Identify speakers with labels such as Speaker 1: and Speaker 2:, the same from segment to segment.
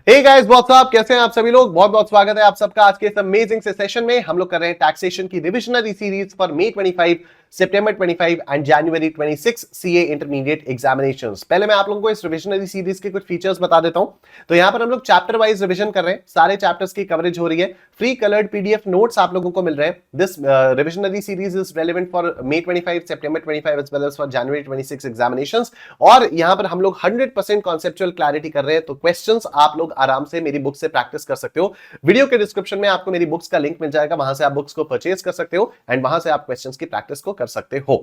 Speaker 1: Hey guys, what's up, कैसे हैं आप सभी लोग। बहुत बहुत स्वागत है आप सबका आज के इस अमेजिंग से सेशन में। हम लोग कर रहे हैं टैक्सेशन की revisionary series for May 25, September 25 and January 26 CA intermediate examinations. पहले मैं आप लोगों को इस रिविजनरी सीरीज के कुछ फीचर्स बता देता हूं। तो यहां पर हम लोग चैप्टर वाइज रिविजन कर रहे हैं, सारे चैप्टर्स की कवरेज हो रही है। फ्री कलर्ड पीडीएफ नोट्स आप लोगों को मिल रहे हैं। This revisionary series is relevant for May 25, September 25 as well as for January 26 examinations. और यहां पर हम लोग 100% कॉन्सेप्चुअल क्लैरिटी कर रहे हैं, तो क्वेश्चंस आप लोग आराम से मेरी बुक से प्रैक्टिस कर सकते हो। वीडियो के डिस्क्रिप्शन में आपको मेरी बुक्स का लिंक मिल जाएगा, वहां से आप बुक्स को परचेज कर सकते हो एंड वहां से आप क्वेश्चंस की प्रैक्टिस को कर सकते हो।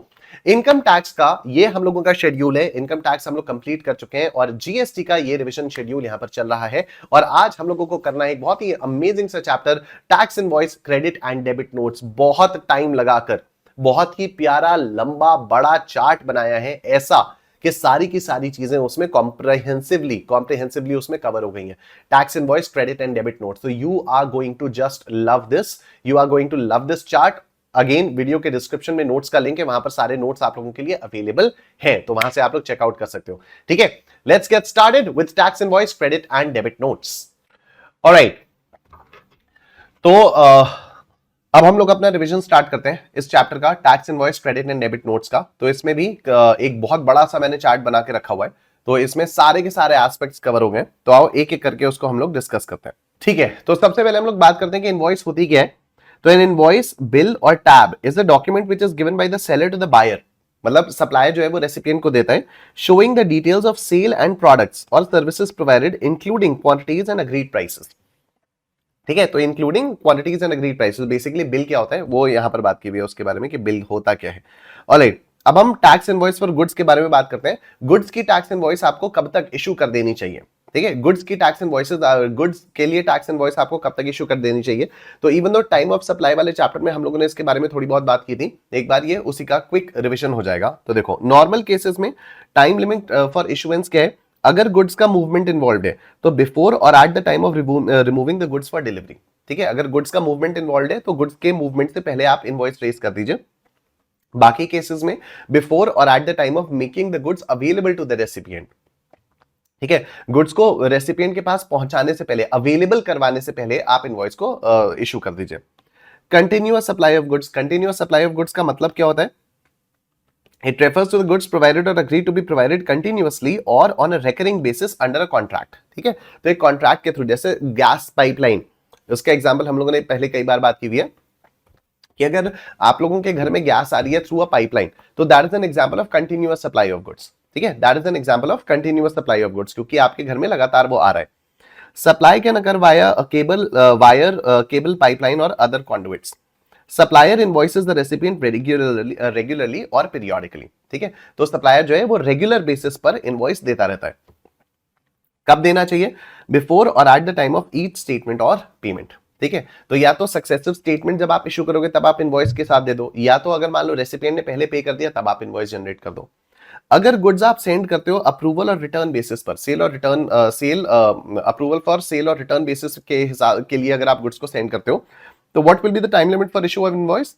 Speaker 1: इनकम टैक्स का ये हम लोगों का शेड्यूल है। इनकम टैक्स हम लोग कंप्लीट कर चुके हैं और जीएसटी का ये रिवीजन शेड्यूल यहां पर चल रहा है। और आज हम लोगों को करना है एक बहुत ही अमेजिंग सा chapter, tax invoice, credit and debit notes. बहुत टाइम लगाकर बहुत ही प्यारा लंबा बड़ा चार्ट बनाया है, ऐसा कि सारी की सारी चीजें उसमें कॉम्प्रिहेंसिवली उसमें कवर हो गई हैं। Tax invoice, credit and debit notes. तो you are going to just love this, you are going to love this chart. Again video के डिस्क्रिप्शन में नोट्स का लिंक है, वहां पर सारे नोट्स आप लोगों के लिए अवेलेबल हैं, तो वहां से आप लोग चेकआउट कर सकते हो। ठीक है, let's get started with tax invoice, credit and debit notes. Alright, तो अब हम लोग अपना रिवीजन स्टार्ट करते हैं इस चैप्टर का, tax invoice, credit and debit notes का। तो इसमें भी एक बहुत बड़ा सा मैंने चार्ट बना के रखा हुआ है, तो इसमें सारे के सारे एस्पेक्ट्स कवर हो गए। तो आओ एक एक करके उसको हम लोग डिस्कस करते हैं। ठीक है, तो सबसे पहले हम लोग बात करते हैं कि इनवॉइस होती क्या है। तो एन इनवॉइस, बिल और tab is the document which is given by the seller to the buyer. मतलब सप्लायर जो है वो रेसिपिएंट को देता है, showing the details of sale and products और services provided including quantities and agreed prices. ठीक है, तो including quantities and agreed prices. Basically bill क्या होता है वो यहां पर बात की हुई है उसके बारे में कि बिल होता क्या है। ऑलराइट, अब हम टैक्स इनवॉइस फॉर गुड्स के बारे में बात करते हैं। गुड्स की टैक्स इनवॉइस आपको कब तक इशू कर देनी चाहिए। ठीक है, गुड्स की टैक्स इनवॉइसेस, गुड्स के लिए टैक्स इनवॉइस आपको कब तक इशू कर देनी चाहिए। तो even though time of supply वाले चैप्टर में हम लोगों ने इसके बारे में थोड़ी बहुत बात की थी, एक बार ये उसी का क्विक रिविजन हो जाएगा। तो देखो, नॉर्मल केसेस में टाइम लिमिट फॉर इशुएंस क्या है। अगर गुड्स का मूवमेंट इन्वॉल्व है तो बिफोर और at the time of removing the goods for delivery. ठीक है, अगर गुड्स का मूवमेंट इन्वॉल्व है तो गुड्स के मूवमेंट से पहले आप इनवॉइस रेज कर दीजिए। बाकी केसेस में बिफोर और at the time of making the goods available to the recipient. ठीक है, गुड्स को रेसिपिएंट के पास पहुंचाने से पहले, अवेलेबल करवाने से पहले आप इनवॉइस को इशू कर दीजिए। Continuous supply of goods, continuous supply of goods का मतलब क्या होता है। It refers to the goods provided or agreed to be provided continuously or on a recurring basis under a contract। ठीक है, तो एक कॉन्ट्रैक्ट के थ्रू, जैसे गैस पाइपलाइन, उसका एग्जांपल हम लोगों ने पहले कई बार बात की हुई है कि अगर आप लोगों के घर में गैस आ रही है थ्रू अ पाइपलाइन, तो that is an example of continuous supply of goods. ठीक है, that is an example of continuous supply of goods, क्योंकि आपके घर में लगातार वो आ रहा है। Supply can occur via cable, wire, cable, pipeline और other conduits. Supplier invoices the recipient regularly और पीरियोडिकली। ठीक है, तो सप्लायर जो है वो रेगुलर बेसिस पर इनवॉइस देता रहता है। कब देना चाहिए, बिफोर और at the time of each statement और पेमेंट। ठीक है, तो या तो सक्सेसिव स्टेटमेंट जब आप इशू करोगे तब आप इनवॉइस के साथ दे दो, या तो अगर मान लो रेसिपिएंट ने पहले पे कर दिया तब आप इनवॉइस जनरेट कर दो। अगर गुड्स आप सेंड करते हो अप्रूवल और रिटर्न बेसिस पर, सेल और रिटर्न, अप्रूवल फॉर सेल और रिटर्न बेसिस के हिसाब के लिए अगर आप गुड्स को सेंड करते हो, तो what will be the time limit for issue of invoice,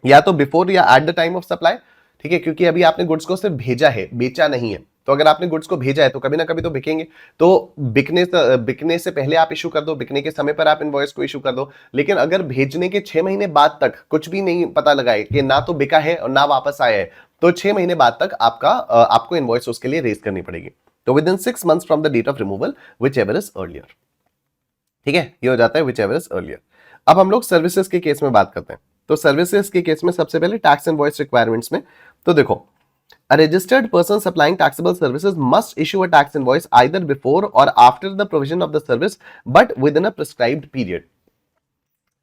Speaker 1: या तो बिफोर या eight the time of supply. ठीक है, क्योंकि अभी आपने गुड्स को सिर्फ भेजा है, बेचा नहीं है। तो अगर आपने गुड्स को भेजा है तो कभी ना कभी तो बिकेंगे, तो बिकने से पहले आप इशू कर दो, बिकने के समय पर आप इनवॉइस को इशू कर दो। लेकिन अगर भेजने के 6 महीने बाद तक कुछ भी नहीं पता लगा है कि ना तो बिका है और ना वापस आया है, तो 6 महीने बाद तक आपको इनवॉइस उसके लिए रेज करनी पड़ेगी। तो with in 6 months from the date of removal whichever is earlier. ठीक है, ये हो जाता है विच एवर इज अर्लियर। अब हम लोग सर्विसेज के केस में बात करते हैं। तो सर्विसेज के केस में सबसे पहले टैक्स इनवॉइस रिक्वायरमेंट्स में, तो देखो, a registered person supplying taxable services must issue a tax invoice either before or after the provision of the service but within a prescribed period।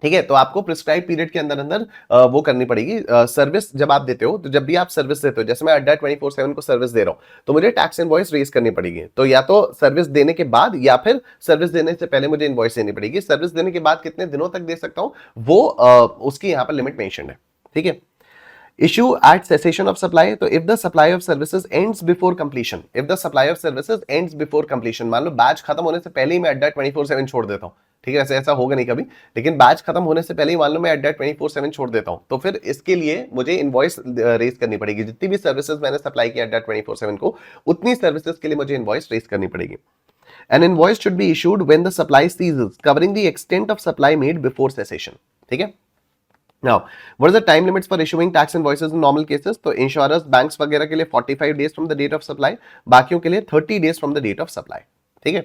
Speaker 1: ठीक है, तो आपको प्रिस्क्राइब पीरियड के अंदर अंदर वो करनी पड़ेगी। सर्विस जब आप देते हो, तो जब भी आप सर्विस देते हो, जैसे मैं अड्डा 24/7 को सर्विस दे रहा हूं, तो मुझे टैक्स इनवॉइस रेज करनी पड़ेगी। तो या तो सर्विस देने के बाद या फिर सर्विस देने से पहले मुझे इनवॉइस देनी पड़ेगी। सर्विस देने के बाद कितने दिनों तक दे सकता हूं वो उसकी यहां पर लिमिट मेंशन है। ठीक है, issue at cessation of supply, तो if the supply of services ends before completion, if the supply of services ends before completion, मान लो बैच खत्म होने से पहले ही मैं अड्डा 24/7 छोड़ देता हूँ। ठीक है, ऐसा होगा नहीं कभी, लेकिन बैच खत्म होने से पहले ही मान लो मैं अड्डा 24/7 छोड़ देता हूँ, तो फिर इसके लिए मुझे इनवॉइस रेज करनी पड़ेगी। जितनी भी सर्विसेज मैंने सप्लाई की अड्डा 24/7 को, उतनी सर्विसेज के लिए मुझे इनवॉइस रेज करनी पड़ेगी। An invoice should be issued when the supply ceases covering the extent of supply made before cessation. ठीक है। Now, what is the time limits for issuing tax invoices in normal cases? तो insurers banks वगैरह के लिए 45 days from the date of supply, बाकियों के लिए 30 days from the date of supply. ठीक है।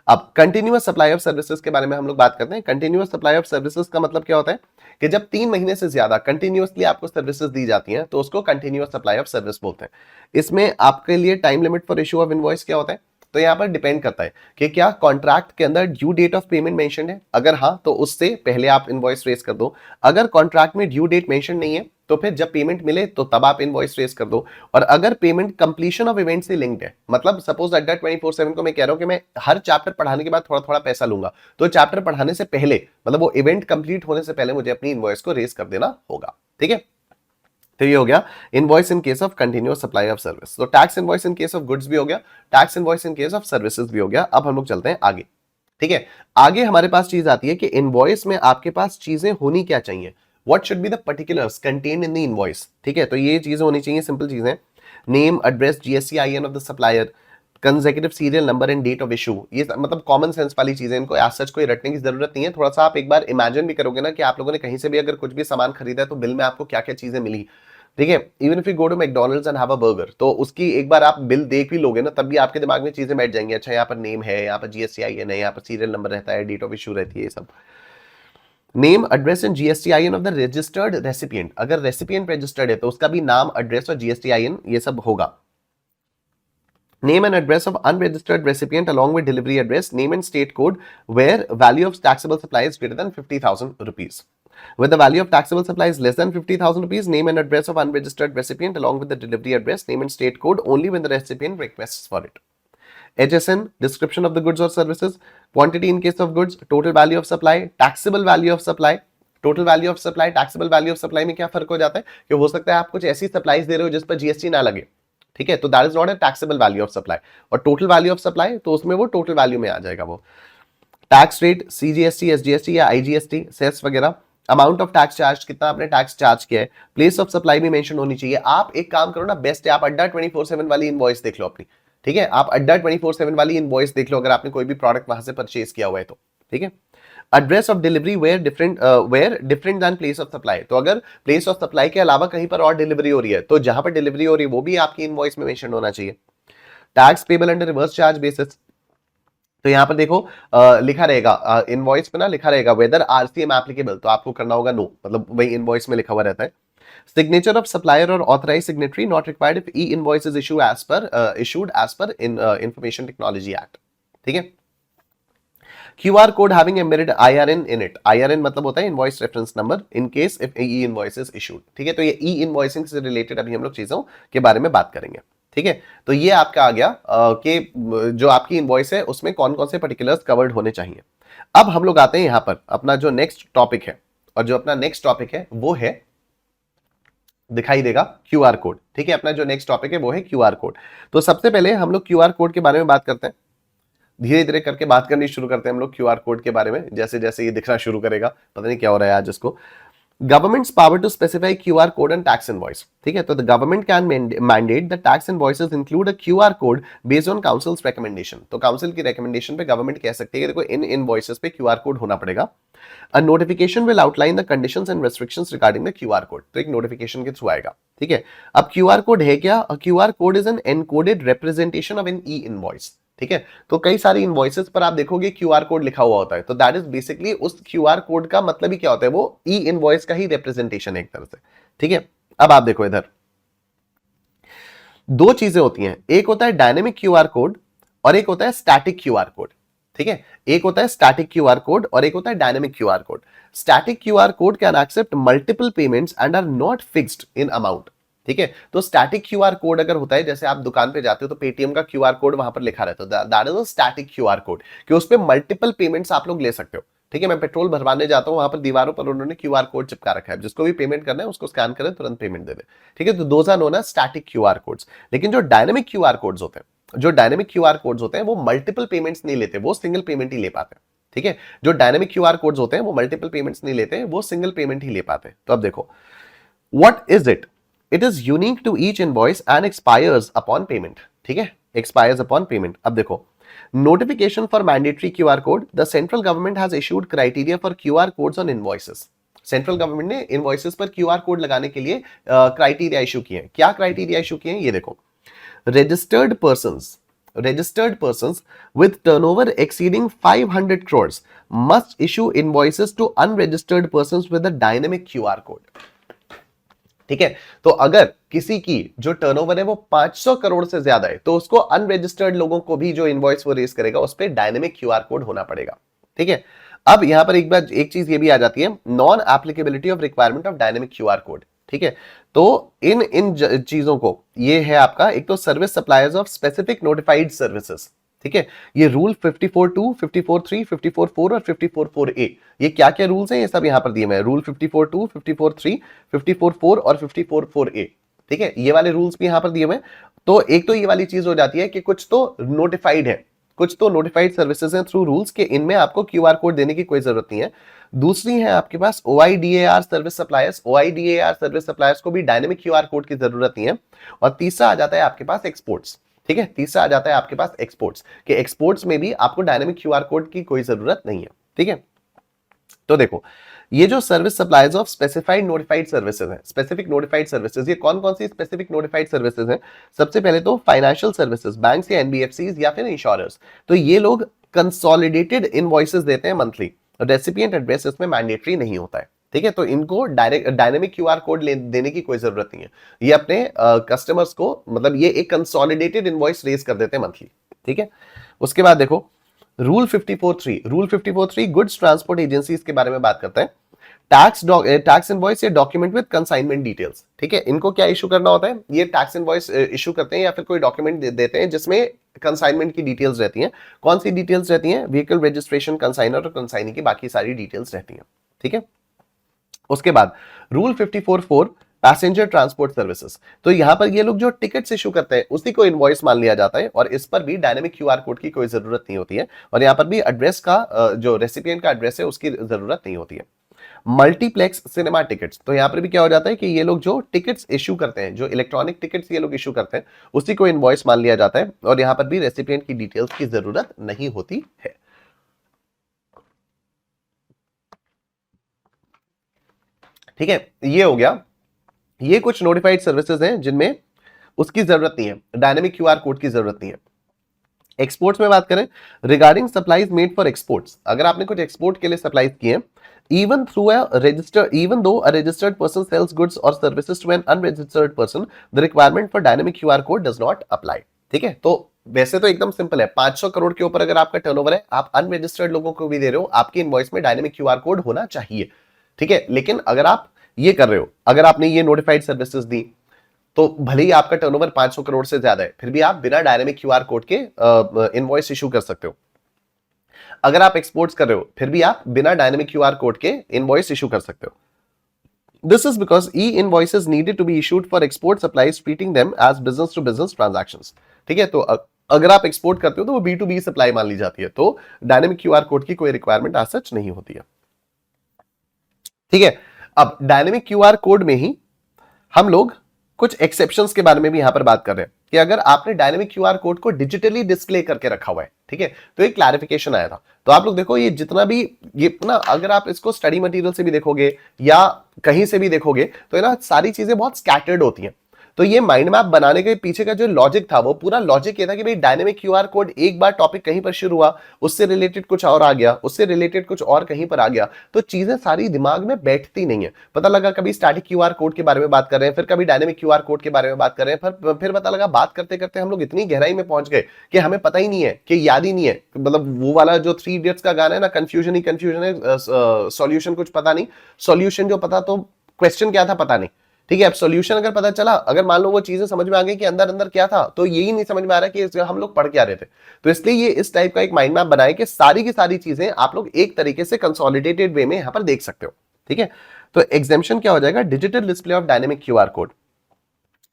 Speaker 1: अब कंटिन्यूअस सप्लाई ऑफ सर्विसेज के बारे में हम लोग बात करते हैं। कंटिन्यूअस सप्लाई ऑफ सर्विसेज का मतलब क्या होता है कि जब 3 महीने से ज्यादा कंटिन्यूअसली आपको सर्विसेज दी जाती हैं तो उसको कंटिन्यूअस सप्लाई ऑफ सर्विस बोलते हैं। इसमें आपके लिए time limit for issue of invoice क्या होता है? तो यहां पर डिपेंड करता है कि क्या कॉन्ट्रैक्ट के अंदर due date of payment mention है, अगर हाँ तो उससे पहले आप इनवॉइस रेज कर दो। अगर कॉन्ट्रैक्ट में ड्यू डेट मेंशन नहीं है तो फिर जब पेमेंट मिले तो तब आप इनवॉइस रेज कर दो। और अगर पेमेंट कंप्लीशन ऑफ इवेंट से लिंक्ड है, मतलब सपोज अड्डा 24/7 को मैं कह रहा हूं कि मैं हर चैप्टर पढ़ाने के बाद थोड़ा थोड़ा पैसा लूंगा, तो चैप्टर पढ़ाने से पहले मतलब वो इवेंट कंप्लीट होने से पहले मुझे अपनी इनवॉइस को रेज कर देना होगा। ठीक है। तो ये हो गया invoice in case of continuous supply of service. तो tax invoice in case of goods भी हो गया, tax invoice in case of services भी हो गया। अब हम लोग चलते हैं आगे। ठीक है। आगे हमारे पास चीज आती है कि इनवॉइस में आपके पास चीजें होनी क्या चाहिए, what should be the particulars contained in the invoice. ठीक है। तो ये चीजें होनी चाहिए, सिंपल चीजें, name, address, GSTIN of the supplier, consecutive serial number and date of issue. ये मतलब कॉमन सेंस वाली चीजें, इनको एज सच कोई रटने की जरूरत नहीं है। थोड़ा सा आप एक बार इमेजिन भी करोगे ना कि आप लोगों ने कहीं से भी अगर कुछ भी सामान खरीदा है तो बिल में आपको क्या क्या चीजें मिली। ठीक है। Even if you go to McDonald's and have a burger, तो उसकी एक बार आप बिल देख भी लोगे ना, तब भी आपके दिमाग में चीजें बैठ जाएंगी। अच्छा यहाँ पर नेम है, यहाँ पर जीएसटी आईएन है, यहाँ पर सीरियल नंबर रहता है, डेट ऑफ इशू रहती है, ये सब। Name, address and GSTIN of the registered recipient. अगर रेसिपिएंट रजिस्टर्ड है तो उसका भी नाम, एड्रेस और जीएसटी आईएन ये सब होगा। Name and address of unregistered recipient along with delivery address, name and state code where value of taxable supply is greater than 50,000 rupees. Where the value of taxable supply is less than 50,000 rupees, name and address of unregistered recipient along with the delivery address, name and state code only when the recipient requests for it. HSN, description of the goods or services, quantity in case of goods, total value of supply, taxable value of supply. Total value of supply, taxable value of supply में क्या फर्क हो जाता है कि हो सकता है आप कुछ ऐसी सप्लाईज दे रहे हो जिस पर जीएसटी ना लगे। ठीक है। तो that is not a taxable value of supply. और टोटल वैल्यू ऑफ सप्लाई तो उसमें वो टोटल वैल्यू में आ जाएगा। वो टैक्स रेट, सीजीएसटी, एसजीएसटी या आईजीएसटी, सेस वगैरह, अमाउंट ऑफ टैक्स चार्ज, कितना आपने टैक्स चार्ज किया है, प्लेस ऑफ सप्लाई भी मेंशन होनी चाहिए। आप एक काम करो ना, बेस्ट है आप अड्डा 24/7 वाली इनवॉइस देख लो अपनी। ठीक है। आप अड्डा 24/7 वाली इनवॉइस देख लो अगर आपने कोई भी प्रोडक्ट वहां से परचेज किया हुआ है तो। ठीक है। Address of delivery where different than place of supply. तो अगर प्लेस ऑफ सप्लाई के अलावा कहीं पर और डिलीवरी हो रही है तो जहां पर डिलीवरी हो रही है वो भी आपकी इनवॉइस में मेंशन होना चाहिए। Tax payable under reverse charge basis. तो यहां पर देखो लिखा रहेगा इनवॉइस पे ना, लिखा रहेगा वेदर आरसीएम एप्लीकेबल, तो आपको करना होगा नो, मतलब वही इनवॉइस में लिखा हुआ रहता है। सिग्नेचर ऑफ सप्लायर और authorise signatory not required if e invoice is issued as per information technology act. ठीक है। QR code having embedded IRN in it. IRN मतलब होता है invoice reference number in case if e invoice is issued. ठीक है। तो ये ई invoicing से रिलेटेड अभी हम लोग चीजों के बारे में बात करेंगे। ठीक है। तो ये आपका आ गया कि जो आपकी इनवॉइस है उसमें कौन कौन से पर्टिकुलर्स कवर्ड होने चाहिए। अब हम लोग आते हैं यहां पर अपना जो नेक्स्ट टॉपिक है, और जो अपना नेक्स्ट टॉपिक है वो है, दिखाई देगा QR कोड। ठीक है। अपना जो नेक्स्ट टॉपिक है वो है QR कोड। तो सबसे पहले हम लोग QR कोड के बारे में बात करते हैं। धीरे धीरे करके बात करनी शुरू करते हैं हम लोग QR कोड के बारे में, जैसे जैसे ये दिखना शुरू करेगा। पता नहीं क्या हो रहा है आज इसको। Government's power to specify QR code and tax invoice. ठीक है। तो the government can mandate the tax invoices include a QR code based on council's recommendation. तो काउंसिल की रिकमेंडेशन पे गवर्नमेंट कह सकती है कि देखो इन इनवॉइसेस पे QR कोड होना पड़ेगा। A notification will outline the conditions and restrictions regarding the QR code. तो एक नोटिफिकेशन के थ्रू आएगा। ठीक है। अब QR कोड है क्या? QR code is an encoded representation of an e invoice. ठीक है। तो कई सारी इनवॉइसेस पर आप देखोगे QR कोड लिखा हुआ होता है, तो दैट इज बेसिकली उस QR कोड का मतलब ही क्या होता है, वो ई इनवॉइस का ही रिप्रेजेंटेशन है एक तरह से। ठीक है। अब आप देखो इधर दो चीजें होती हैं, एक होता है डायनेमिक QR कोड और एक होता है स्टैटिक QR कोड। ठीक है। एक होता है स्टैटिक QR कोड और एक होता है dynamic QR code. Static QR code can accept multiple payments and are not fixed in amount. ठीक है। तो स्टैटिक QR कोड अगर होता है, जैसे आप दुकान पे जाते हो तो पेटीएम का QR कोड वहां पर लिखा रहता है, that is a static QR code, कि उस पे मल्टीपल पेमेंट्स आप लोग ले सकते हो। ठीक है। मैं पेट्रोल भरवाने जाता हूं, वहां पर दीवारों पर उन्होंने QR कोड चिपका रखा है, जिसको भी पेमेंट करना है उसको स्कैन करें, तुरंत पेमेंट दे दे। ठीक है। तो those are known as static QR codes. लेकिन जो डायनेमिक QR कोड्स होते हैं, वो मल्टीपल पेमेंट्स नहीं लेते, वो सिंगल पेमेंट ही ले पाते हैं। ठीक है। जो डायनेमिक QR कोड्स होते हैं वो मल्टीपल पेमेंट्स नहीं लेते, वो सिंगल पेमेंट ही ले पाते हैं। तो अब देखो what is it? It is unique to each invoice and expires upon payment. ठीक है। Expires upon payment. अब देखो Notification for mandatory QR code. The central government has issued criteria for QR codes on invoices. Central government ने invoices पर QR code लगाने के लिए criteria issue किए हैं. क्या क्राइटेरिया इशू किए हैं ये देखो. registered persons with turnover exceeding 500 crores must issue invoices to unregistered persons with a dynamic QR code. ठीक है, तो अगर किसी की जो टर्नओवर है वो 500 करोड़ से ज्यादा है तो उसको अनरजिस्टर्ड लोगों को भी जो इनवॉइस वो रेज करेगा उस पर डायनेमिक क्यूआर कोड होना पड़ेगा. ठीक है, अब यहां पर एक चीज ये भी आ जाती है, non applicability of requirement of dynamic QR code. ठीक है, तो इन चीजों को ये है आपका, एक तो service suppliers of specific notified services. ठीक है, ये रूल 54.2, 54.3, 54.4 और 54.4A, ये क्या क्या रूल्स हैं ये सब यहां पर दिए हुए हैं. रूल 54.2, 54.3, 54.4 और 54.4A. ठीक है, ये वाले रूल्स भी यहां पर दिए हुए हैं. तो एक तो ये वाली चीज हो जाती है कि कुछ तो नोटिफाइड है, कुछ तो नोटिफाइड सर्विसेज हैं थ्रू रूल्स के, इनमें आपको क्यूआर कोड देने की कोई जरूरत नहीं है. दूसरी है आपके पास OIDAR service suppliers. OIDAR service suppliers को भी डायनेमिक क्यूआर कोड की जरूरत नहीं है. और तीसरा आ जाता है आपके पास एक्सपोर्ट्स. ठीक है, तीसरा आ जाता है आपके पास एक्सपोर्ट्स, कि एक्सपोर्ट्स में भी आपको डायनेमिक क्यूआर कोड की कोई जरूरत नहीं है. ठीक है, तो देखो ये जो service suppliers of specified notified services हैं, स्पेसिफिक नोटिफाइड सर्विसेज, ये कौन कौन सी स्पेसिफिक नोटिफाइड सर्विसेज हैं? सबसे पहले तो फाइनेंशियल सर्विसेज, बैंक्स या NBFCs या फिर इंश्योरर्स. तो ये लोग कंसोलिडेटेड इनवॉइसेस देते हैं मंथली. रेसिपिएंट एड्रेस इसमें मैंडेटरी नहीं होता है. ठीक है, तो इनको डायरेक्ट डायनेमिक क्यूआर कोड देने की कोई जरूरत नहीं है. ये अपने कस्टमर्स को, मतलब ये एक कंसोलिडेटेड इनवॉइस रेज कर देते हैं मंथली. ठीक है, उसके बाद देखो rule 54.3. Rule 54.3 goods transport agencies के बारे में बात करता है. टैक्स इनवॉइस या डॉक्यूमेंट विद कंसाइनमेंट डिटेल्स. ठीक है, इनको क्या इशू करना होता है? ये टैक्स इनवॉइस इशू करते हैं या फिर कोई डॉक्यूमेंट देते हैं जिसमें कंसाइनमेंट की डिटेल्स रहती हैं. कौन सी डिटेल्स रहती हैं? व्हीकल रजिस्ट्रेशन, कंसाइनर और कंसाइनी की बाकी सारी डिटेल्स रहती हैं. ठीक है, उसके बाद रूल 54.4 पैसेंजर ट्रांसपोर्ट सर्विसेज. तो यहां पर ये लोग जो टिकट्स इशू करते हैं उसी को इनवॉइस मान लिया जाता है और इस पर भी डायनेमिक क्यूआर कोड की कोई जरूरत नहीं होती है. और यहां पर भी एड्रेस का, जो रेसिपिएंट का एड्रेस है उसकी जरूरत नहीं होती है. Multiplex cinema tickets. तो यहां पर भी क्या हो जाता है कि ये लोग जो टिकट्स इशू करते हैं, जो इलेक्ट्रॉनिक टिकट्स ये लोग इशू करते हैं, उसी को इनवॉइस मान लिया जाता है और यहां पर भी रेसिपिएंट की डिटेल्स की जरूरत नहीं होती है. ठीक है, ये हो गया. ये कुछ नोटिफाइड सर्विसेज हैं जिनमें उसकी जरूरत नहीं है, डायनेमिक क्यूआर कोड की जरूरत नहीं है. एक्सपोर्ट्स में बात करें, regarding supplies made for exports. अगर आपने कुछ एक्सपोर्ट के लिए सप्लाईज किए, even though a registered person sells goods or services to an unregistered person, the requirement for dynamic QR code does not apply. ठीक है, तो वैसे तो एकदम सिंपल है. 500 करोड़ के ऊपर अगर आपका टर्नओवर है, आप अनरजिस्टर्ड लोगों को भी दे रहे हो, आपकी इनवॉइस में डायनेमिक क्यूआर कोड होना चाहिए. ठीक है, लेकिन अगर आप ये कर रहे हो, अगर आपने ये नोटिफाइड सर्विसेज दी, तो भले ही आपका टर्नओवर 500 करोड़ से ज्यादा है, फिर भी आप बिना डायनेमिक क्यूआर कोड के इनवॉइस इशू कर सकते हो. अगर आप एक्सपोर्ट्स कर रहे हो, फिर भी आप बिना डायनेमिक क्यूआर कोड के इनवॉइस इशू कर सकते हो. This is because e invoices needed to be issued for export supplies, treating them as business to business transactions. ठीक है, तो अगर आप एक्सपोर्ट करते हो तो वो B2B सप्लाई मान ली जाती है, तो डायनेमिक क्यूआर कोड की कोई रिक्वायरमेंट आज सच नहीं होती है. ठीक है, अब डायनेमिक क्यूआर कोड में ही हम लोग कुछ एक्सेप्शंस के बारे में भी यहां पर बात कर रहे हैं कि अगर आपने डायनेमिक क्यूआर कोड को डिजिटली डिस्प्ले करके रखा हुआ है, ठीक है, तो एक क्लैरिफिकेशन आया था. तो आप लोग देखो, ये जितना भी ये ना, अगर आप इसको स्टडी मटेरियल से भी देखोगे या कहीं से भी देखोगे तो ना सारी चीजें बहुत स्कैटर्ड होती हैं. तो ये माइंड मैप बनाने के पीछे का जो लॉजिक था, वो पूरा लॉजिक ये था कि भाई डायनेमिक क्यूआर कोड, एक बार टॉपिक कहीं पर शुरू हुआ, उससे रिलेटेड कुछ और आ गया, उससे रिलेटेड कुछ और कहीं पर आ गया, तो चीजें सारी दिमाग में बैठती नहीं है. पता लगा कभी स्टैटिक क्यूआर कोड के बारे में बात कर रहे हैं, फिर कभी डायनेमिक क्यूआर कोड के बारे में बात कर रहे हैं, फिर पता लगा बात करते करते हम लोग इतनी गहराई में पहुंच गए कि हमें पता ही नहीं है, कि याद ही नहीं है. मतलब वो वाला जो 3 इडियट्स का गाना है ना, कंफ्यूजन ही कंफ्यूजन है, सॉल्यूशन कुछ पता नहीं. सॉल्यूशन जो पता, तो क्वेश्चन क्या था पता नहीं. ठीक है, अब सॉल्यूशन अगर पता चला, अगर मान लो वो चीजें समझ में आ गई कि अंदर अंदर क्या था, तो यही नहीं समझ में आ रहा कि हम लोग पढ़ क्या रहे थे. तो इसलिए ये इस टाइप का एक माइंड मैप बनाए कि सारी की सारी चीजें आप लोग एक तरीके से कंसोलिडेटेड वे में यहां पर देख सकते हो. ठीक है, तो एग्जाम्पशन क्या हो जाएगा? Digital display of dynamic QR code.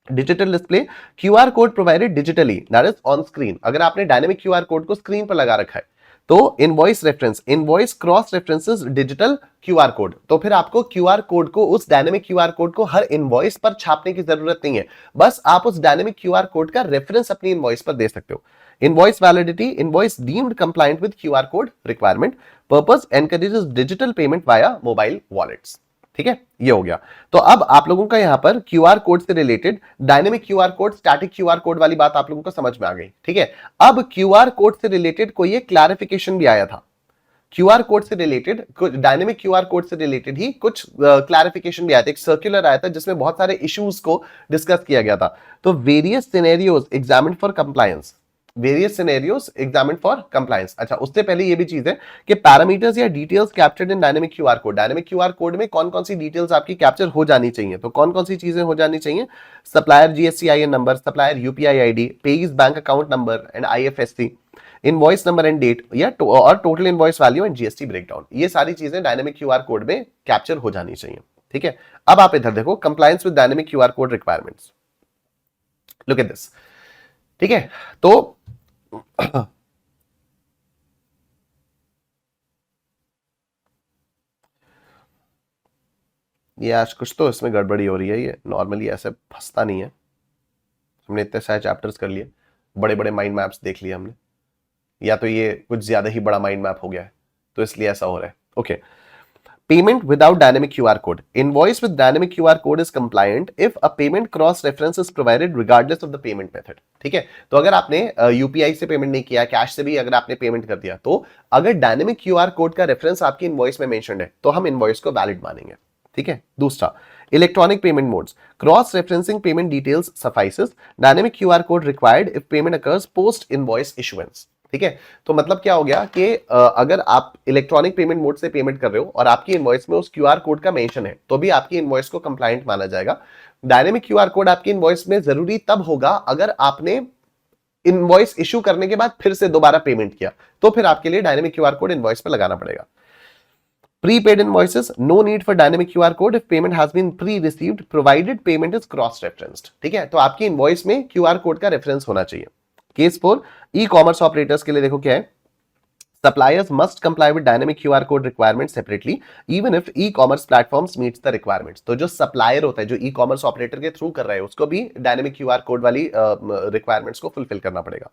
Speaker 1: Digital display QR code provided digitally, that is on screen. अगर आपने डायनेमिक क्यूआर कोड को स्क्रीन पर लगा रखा है, तो invoice reference, invoice cross references digital QR code. तो फिर आपको क्यूआर कोड को, उस डायनेमिक क्यूआर कोड को हर इनवॉइस पर छापने की जरूरत नहीं है. बस आप उस डायनेमिक क्यूआर कोड का रेफरेंस अपनी इनवॉइस पर दे सकते हो. Invoice validity, invoice deemed compliant with QR code requirement. Purpose, encourages digital payment via mobile wallets. ठीक है, ये हो गया। तो अब आप लोगों का यहां पर क्यूआर कोड से related dynamic QR code, static QR code वाली बात आप लोगों को समझ में आ गई। ठीक है, अब क्यूआर कोड से रिलेटेड कोई एक क्लैरिफिकेशन भी आया था। क्यूआर कोड से रिलेटेड, डायनेमिक क्यूआर कोड से रिलेटेड ही कुछ क्लैरिफिकेशन भी आया था। एक सर्कुलर आया था जिसमें बहुत सारे इश्यूज को डिस्कस किया गया था। तो various scenarios examined for compliance, various scenarios examined for compliance. अच्छा, उससे पहले ये भी चीज है कि पैरामीटर्स या details captured in dynamic QR code, dynamic QR code में कौन कौन सी डिटेल्स आपकी कैप्चर हो जानी चाहिए। तो कौन कौन सी चीजें हो जानी चाहिए? Supplier GSTIN number, supplier UPI ID, payee's bank account number and IFSC, invoice number and date या और total invoice value and GST breakdown. ये सारी चीजें डायनेमिक क्यूआर कोड में कैप्चर हो जानी चाहिए। ठीक है, अब आप इधर देखो, compliance with dynamic QR code requirements. Look at this. ठीक है, तो ये आज कुछ तो इसमें गड़बड़ी हो रही है। ये नॉर्मली ऐसे फंसता नहीं है। हमने इतने सारे चैप्टर्स कर लिए, बड़े बड़े माइंड मैप्स देख लिए हमने, या तो ये कुछ ज्यादा ही बड़ा माइंड मैप हो गया है तो इसलिए ऐसा हो रहा है। Okay, payment without dynamic QR code, invoice with dynamic QR code is compliant if a payment cross reference is provided regardless of the payment method. ठीक है, तो अगर आपने यूपीआई से पेमेंट नहीं किया, कैश से भी अगर आपने पेमेंट कर दिया, तो अगर डायनेमिक क्यूआर कोड का रेफरेंस आपकी इनवॉइस में मेंशन्ड है तो हम इनवॉइस को वैलिड मानेंगे। ठीक है, दूसरा, electronic payment modes, cross referencing payment details suffices, dynamic QR code required if payment occurs post invoice issuance. ठीक है, तो मतलब क्या हो गया कि अगर आप इलेक्ट्रॉनिक पेमेंट मोड से पेमेंट कर रहे हो और आपकी इनवॉइस में उस क्यूआर कोड का मेंशन है तो भी आपकी इनवॉइस को कंप्लायंट माना जाएगा। डायनेमिक क्यूआर कोड आपकी इनवॉइस में जरूरी तब होगा अगर आपने इनवॉइस इशू करने के बाद फिर से दोबारा पेमेंट किया, तो फिर आपके लिए डायनेमिक क्यूआर कोड इनवॉइस पे लगाना पड़ेगा। Prepaid invoices, no need for dynamic QR code if payment has been pre-received, provided payment is cross-referenced. ठीक है, तो आपकी इनवॉइस में QR कोड का रेफरेंस होना चाहिए। केस 4, ई कॉमर्स ऑपरेटर्स के लिए देखो क्या है, suppliers must comply with dynamic QR code requirements separately even if e-commerce platforms meets the requirements। तो जो सप्लायर होता है, जो ई कॉमर्स ऑपरेटर के थ्रू कर रहा है, उसको भी डायनेमिक क्यूआर कोड वाली रिक्वायरमेंट्स को फुलफिल करना पड़ेगा।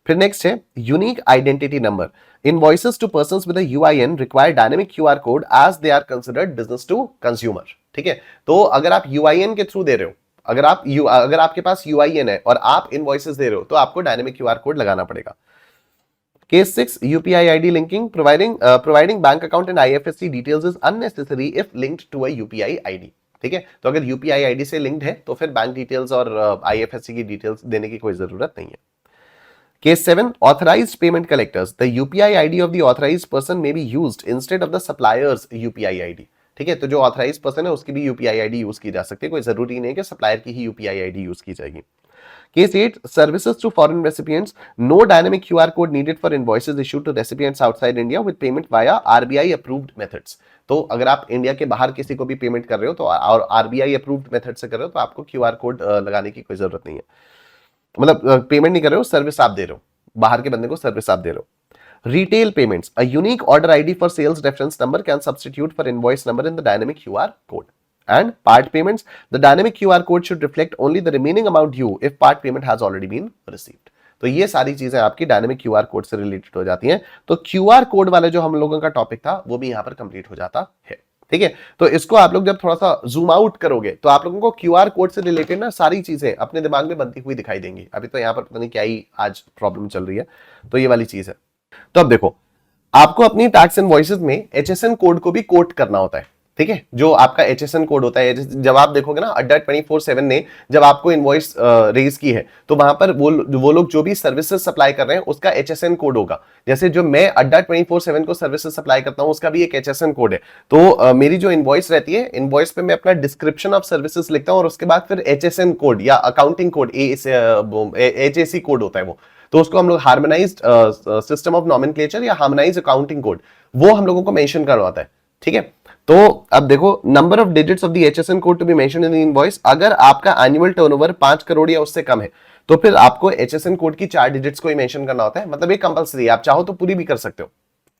Speaker 1: फिर नेक्स्ट है unique identity number, invoices to persons with a UIN require dynamic QR code as they are considered business to consumer. ठीक है, तो अगर आप यूआईएन के थ्रू दे रहे हो, अगर आपके पास यूआईएन है और आप इनवॉइसेस दे रहे हो तो आपको डायनेमिक क्यूआर कोड लगाना पड़ेगा। Case 6, UPI ID linking, providing bank account and IFSC details is unnecessary if linked to a UPI ID. ठीक है, तो अगर यूपीआई आईडी से लिंक्ड है तो फिर बैंक डिटेल्स और आईएफएससी की डिटेल्स देने की कोई जरूरत नहीं है। Case 7, authorized payment collectors. The UPI ID of the authorized person may be used instead of the supplier's UPI ID. ठीक है, तो जो authorized person है उसकी भी UPI ID यूज की जा सकती है, कोई जरूरी नहीं है कि सप्लायर की ही UPI ID यूज की जाएगी। Case 8, services to foreign recipients. No dynamic QR code needed for invoices issued to recipients outside India with payment via RBI approved methods. तो अगर आप इंडिया के बाहर किसी को भी पेमेंट कर रहे हो तो और RBI approved मेथड से कर रहे हो तो आपको QR कोड लगाने की कोई जरूरत नहीं है। मतलब पेमेंट नहीं कर रहे हो, सर्विस आप दे रहे हो, बाहर के बंदे को सर्विस आप दे रहे हो। Retail payments, a unique order ID for sales reference number can substitute for invoice number in the dynamic QR code. And part payments, the dynamic QR code should reflect only the remaining amount due if part payment has already been received. तो ये सारी चीजें आपकी dynamic QR code से related हो जाती हैं। तो क्यूआर कोड वाले जो हम लोगों का टॉपिक था वो भी यहां पर कंप्लीट हो जाता है। ठीक है, तो इसको आप लोग जब थोड़ा सा जूम आउट करोगे तो आप लोगों को क्यूआर कोड से रिलेटेड ना सारी चीजें अपने दिमाग में बनती हुई दिखाई देंगी। अभी तो यहाँ पर पता नहीं क्या ही आज प्रॉब्लम चल रही है, तो ये वाली चीज है। तो अब देखो, आपको अपनी टैक्स इनवॉइसेस में एचएसएन कोड को भी कोट करना होता है। ठीक है, जो आपका एचएसएन कोड होता है, जब आप देखोगे ना अड्डा 24/7 ने जब आपको इनवॉइस रेज की है तो वहां पर वो लोग जो भी सर्विसेज सप्लाई कर रहे हैं उसका एचएसएन कोड होगा। जैसे जो मैं अड्डा 24/7 को सर्विसेज सप्लाई करता हूं उसका भी एक एचएसएन कोड है। तो मेरी जो इनवॉइस रहती है, इनवॉइस पे मैं अपना डिस्क्रिप्शन ऑफ सर्विसेज लिखता हूं और उसके बाद फिर एचएसएन कोड या अकाउंटिंग कोड एचएसी कोड होता है वो, तो उसको हम लोग हार्मोनाइज्ड सिस्टम ऑफ नॉमेनक्लेचर या हार्मोनाइज्ड अकाउंटिंग कोड, वो हम लोगों को मेंशन करवाता है। ठीक है, तो अब देखो, number of digits of the HSN code to be mentioned in the invoice, अगर आपका एनुअल टर्नओवर 5 करोड़ या उससे कम है तो फिर आपको एचएसएन कोड की 4 डिजिट्स को ही मेंशन करना होता है। मतलब ये कंपलसरी है, आप चाहो तो पूरी भी कर सकते हो।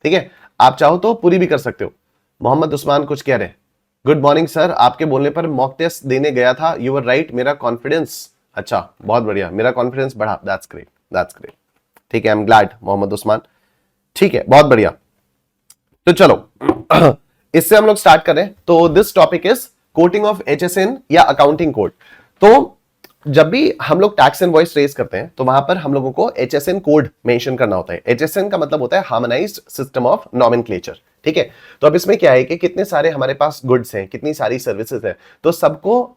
Speaker 1: ठीक है, आप चाहो तो पूरी भी कर सकते हो। मोहम्मद उस्मान कुछ कह रहे हैं, गुड मॉर्निंग सर, आपके बोलने पर मॉक टेस्ट देने गया था, यू वर राइट, मेरा कॉन्फिडेंस, अच्छा बहुत बढ़िया, मेरा कॉन्फिडेंस बढ़ा, दैट्स ग्रेट, दैट्स ग्रेट। ठीक है, I am glad Mohammad Usman. ठीक है, बहुत बढ़िया। तो चलो इससे हम लोग स्टार्ट करें। तो this topic is coating of HSN या अकाउंटिंग कोड। तो जब भी हम लोग टैक्स इनवॉइस रेज करते हैं तो वहां पर हम लोगों को एचएसएन कोड मेंशन करना होता है। एचएसएन का मतलब होता है हार्मोनाइज्ड सिस्टम ऑफ नॉमेनक्लेचर। ठीक है, तो अब इसमें क्या है कि कितने सारे हमारे पास गुड्स हैं, कितनी सारी सर्विसेज हैं, तो सबको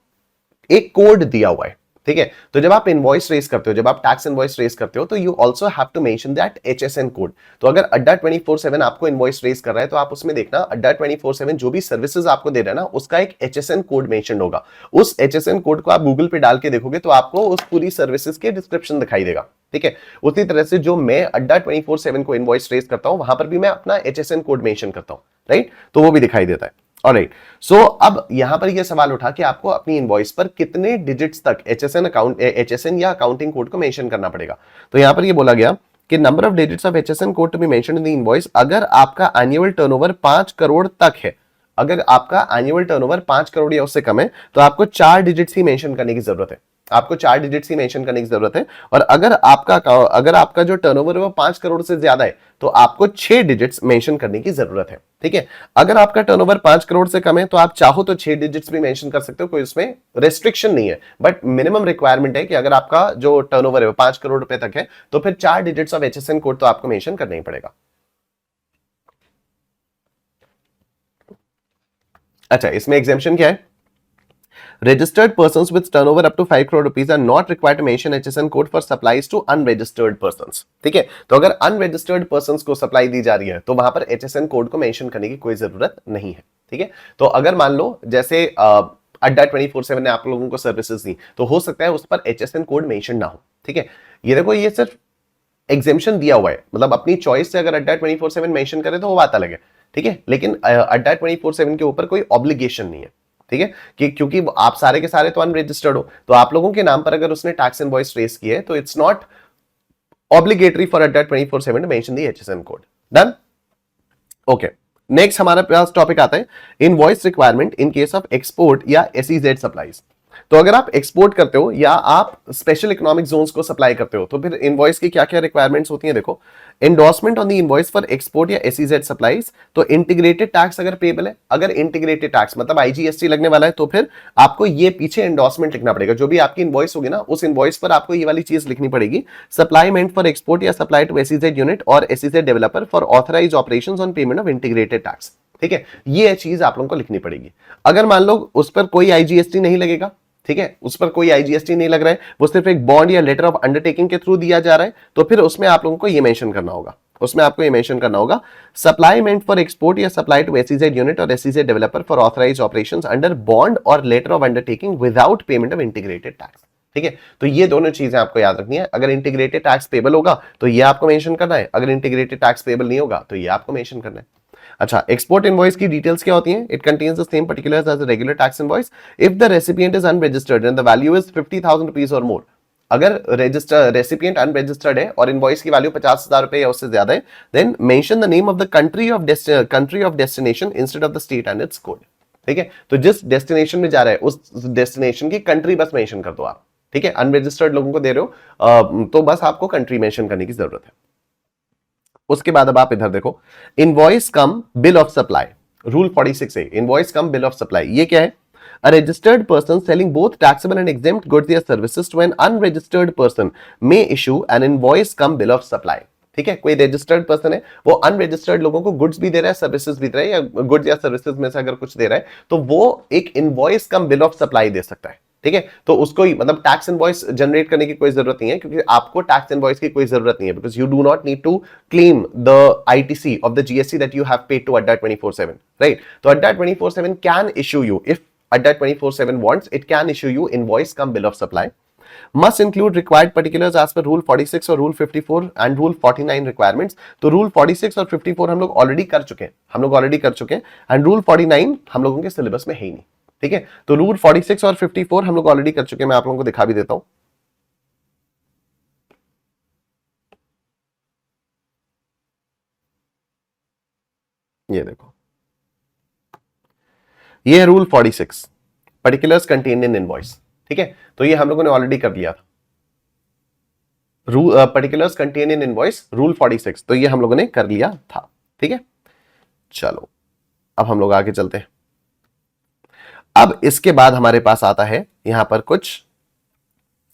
Speaker 1: एक कोड दिया हुआ है। ठीक है, तो जब आप इनवॉइस रेस करते हो, जब आप टैक्स इनवॉइस रेस करते हो, तो you also have to mention that HSN code. तो अगर अड्डा 24/7 आपको इनवॉइस रेस कर रहा है तो आप उसमें देखना अड्डा 24/7 जो भी सर्विसेज आपको दे रहा है ना, उसका एक एचएसएन कोड मेंशन होगा। उस एचएसएन कोड को आप गूगल पे डाल के देखोगे तो आपको उस पूरी सर्विसेज के डिस्क्रिप्शन दिखाई देगा। ठीक है, उसी तरह से जो मैं अड्डा 24/7 को इनवॉइस रेस करता हूं, वहां पर भी मैं अपना एचएसएन कोड मेंशन करता हूं, राइट, तो वो भी दिखाई देता है। ऑलराइट, सो अब यहां पर यह सवाल उठा कि आपको अपनी इनवॉइस पर कितने डिजिट्स तक एचएसएन या अकाउंटिंग कोड को मेंशन करना पड़ेगा। तो यहां पर यह बोला गया कि number of digits of HSN code to be mentioned in the invoice, अगर आपका एनुअल टर्नओवर 5 करोड़ तक है, अगर आपका एनुअल टर्नओवर 5 करोड़ या उससे कम है, तो आपको 4 डिजिट्स ही मेंशन करने की जरूरत है। आपको 4 डिजिट्स ही मेंशन करने की जरूरत है। और अगर आपका जो टर्नओवर है वो 5 करोड़ से ज्यादा है तो आपको 6 डिजिट्स मेंशन करने की जरूरत है। ठीक है, अगर आपका टर्नओवर 5 करोड़ से कम है तो आप चाहो तो 6 डिजिट्स भी मेंशन कर सकते हो, कोई उसमें रेस्ट्रिक्शन नहीं है। बट मिनिमम रिक्वायरमेंट है कि अगर आपका जो टर्नओवर है वो 5 करोड़ रुपए तक है तो फिर 4 डिजिट्स ऑफ एचएसएन कोड तो आपको मेंशन करना ही पड़ेगा। अच्छा, इसमें एग्जेम्पशन क्या है? Registered persons with turnover up to 5 crore rupees are not required to mention HSN code for supplies to unregistered persons। ठीक है, तो अगर unregistered persons को सप्लाई दी जा रही है तो वहां पर HSN कोड को मेंशन करने की कोई जरूरत नहीं है। ठीक है, तो अगर मान लो जैसे अड्डा 24/7 ने आप लोगों को सर्विसेज दी, तो हो सकता है उस पर HSN कोड मेंशन ना हो। ठीक है, ये देखो, ये सिर्फ एग्जेम्पशन दिया हुआ है, मतलब अपनी चॉइस से अगर अड्डा 24/7 मेंशन करे तो वो बात अलग है। ठीक है, लेकिन अड्डा 24/7 के ऊपर कोई ऑब्लिगेशन नहीं है। ठीक है, कि क्योंकि आप सारे के सारे तो अनरजिस्टर्ड हो, तो आप लोगों के नाम पर अगर उसने टैक्स इनवॉइस रेस की है तो इट्स नॉट ऑब्लिगेटरी फॉर अड्डा 24/7 to mention the HSN code. Done? Okay, next हमारे पास टॉपिक आता है invoice requirement in case of export या एसईजेड सप्लाईज। तो अगर आप एक्सपोर्ट करते हो या आप स्पेशल इकोनॉमिक जोन्स को सप्लाई करते हो तो फिर इनवॉइस की क्या क्या रिक्वायरमेंट्स होती हैं। देखो, endorsement on the invoice for export या एसईजेड सप्लाईज, तो इंटीग्रेटेड टैक्स अगर पेबल है, अगर इंटीग्रेटेड टैक्स मतलब आईजीएसटी लगने वाला है तो फिर आपको ये पीछे एंडोर्समेंट लिखना पड़ेगा। जो भी आपकी इनवॉइस होगी ना, उस इनवॉइस पर आपको ये वाली चीज लिखनी पड़ेगी, सप्लाई मेंट फॉर एक्सपोर्ट या सप्लाई टू एसईजेड यूनिट और SEZ developer for authorise operations on payment of integrated tax. ठीक है, ये चीज आप लोगों को लिखनी पड़ेगी। अगर मान लो उस पर कोई आईजीएसटी नहीं लगेगा, ठीक है, उस पर कोई आईजीएसटी नहीं लग रहा है, वो सिर्फ एक बॉन्ड या लेटर ऑफ अंडरटेकिंग के थ्रू दिया जा रहा है, तो फिर उसमें आप लोगों को ये मेंशन करना होगा, उसमें आपको ये मेंशन करना होगा, सप्लाई मेंट फॉर एक्सपोर्ट या सप्लाई टू एसईजेड यूनिट और SEZ developer for authorised operations under bond और letter of undertaking without payment of integrated tax. ठीक है, तो ये दोनों चीजें आपको याद रखनी है। अगर इंटीग्रेटेड टैक्स पेबल होगा तो ये आपको मेंशन करना है, अगर इंटीग्रेटेड टैक्स पेबल नहीं होगा तो ये आपको मेंशन करना है। अच्छा, एक्सपोर्ट इनवॉइस की डिटेल्स क्या होती हैं? It contains the same particulars as a regular tax invoice if the recipient is unregistered and the value is 50,000 rupees और मोर। अगर रेसिपिएंट अनरजिस्टर्ड है और इनवॉइस की वैल्यू 50,000 रुपए या उससे ज्यादा है, then mention the name of the country of destination instead of the state and its code. ठीक है, तो जिस डेस्टिनेशन में जा रहा है उस डेस्टिनेशन की कंट्री बस मेंशन कर दो आप। ठीक है, अनरजिस्टर्ड लोगों को दे रहे हो तो बस आपको कंट्री मेंशन करने की जरूरत है। उसके बाद अब आप इधर देखो, invoice cum bill of supply, rule 46 है, invoice cum bill of supply. ये क्या है? A registered person selling both taxable and exempt goods or services to an unregistered person may issue an invoice cum bill of supply। ठीक है, कोई registered person है, वो unregistered लोगों को गुड्स भी दे रहा है, सर्विसेज भी दे रहा है, या गुड्स या सर्विसेज में से अगर कुछ दे रहा है तो वो एक invoice cum bill of supply दे सकता है। ठीक है, तो उसको ही मतलब टैक्स इनवॉइस जनरेट करने की कोई जरूरत नहीं है, क्योंकि आपको टैक्स इनवॉइस की कोई जरूरत नहीं है, because you do not need to claim the ITC of the GST that you have paid to अड्डा 24/7, राइट। तो अड्डा 24/7 कैन इश्यू यू, इफ अड्डा 24/7 wants, it can issue you invoice cum bill of supply, must include required particulars as per rule 46 और rule 54 and rule 49 requirements। तो rule 46 और 54 हम लोग already कर चुके हैं, एंड rule 49 हम लोगों के सिलेबस में है ही नहीं। ठीक है, तो rule 46 और 54 हम लोग ऑलरेडी कर चुके हैं, मैं आप लोगों को दिखा भी देता हूं। ये देखो, ये है rule 46, particulars contained in invoice. ठीक है, तो ये हम लोगों ने ऑलरेडी कर लिया था। Particulars contain in invoice rule 46, तो ये हम लोगों ने कर लिया था। ठीक है, चलो अब हम लोग आगे चलते हैं। अब इसके बाद हमारे पास आता है यहां पर कुछ,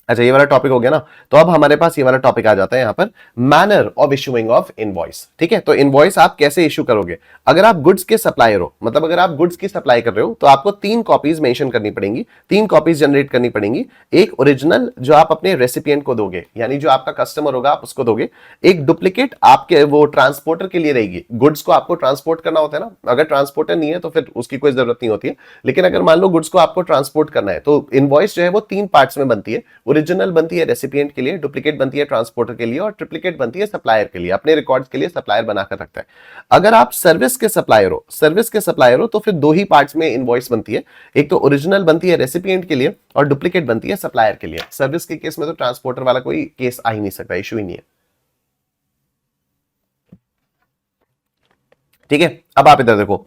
Speaker 1: अच्छा ये वाला टॉपिक हो गया ना, तो अब हमारे पास ये वाला टॉपिक आ जाता है यहां पर manner of issuing of invoice. ठीक है, तो इनवॉइस आप कैसे इशू करोगे। अगर आप गुड्स के सप्लायर हो, मतलब अगर आप गुड्स की सप्लाई कर रहे हो, तो आपको 3 कॉपीज मेंशन करनी पड़ेंगी, 3 कॉपीज जनरेट करनी पड़ेंगी। एक ओरिजिनल जो आप अपने रेसिपिएंट को दोगे, यानी जो आपका कस्टमर होगा आप उसको दोगे। एक डुप्लीकेट आपके वो ट्रांसपोर्टर के लिए रहेगी, गुड्स को आपको ट्रांसपोर्ट करना होता है ना, अगर ट्रांसपोर्टर नहीं है तो फिर उसकी कोई जरूरत नहीं होती है, लेकिन अगर मान लो गुड्स को आपको ट्रांसपोर्ट करना है तो इनवॉइस जो है वो 3 पार्ट्स में बनती है। ओरिजिनल बनती है रेसिपिएंट के लिए, डुप्लीकेट बनती है ट्रांसपोर्टर के लिए, और ट्रिप्लीकेट बनती है सप्लायर के लिए। अपने रिकॉर्ड्स के लिए सप्लायर बनाकर रखता है। अगर आप सर्विस के सप्लायर हो, तो फिर 2 ही पार्ट्स में इनवॉइस बनती है। एक तो ओरिजिनल बनती है रेसिपिएंट के लिए और डुप्लीकेट बनती है सप्लायर के लिए। सर्विस के केस में तो ट्रांसपोर्टर वाला कोई केस आ ही नहीं सकता, इशू ही नहीं है। ठीक है, अब आप इधर देखो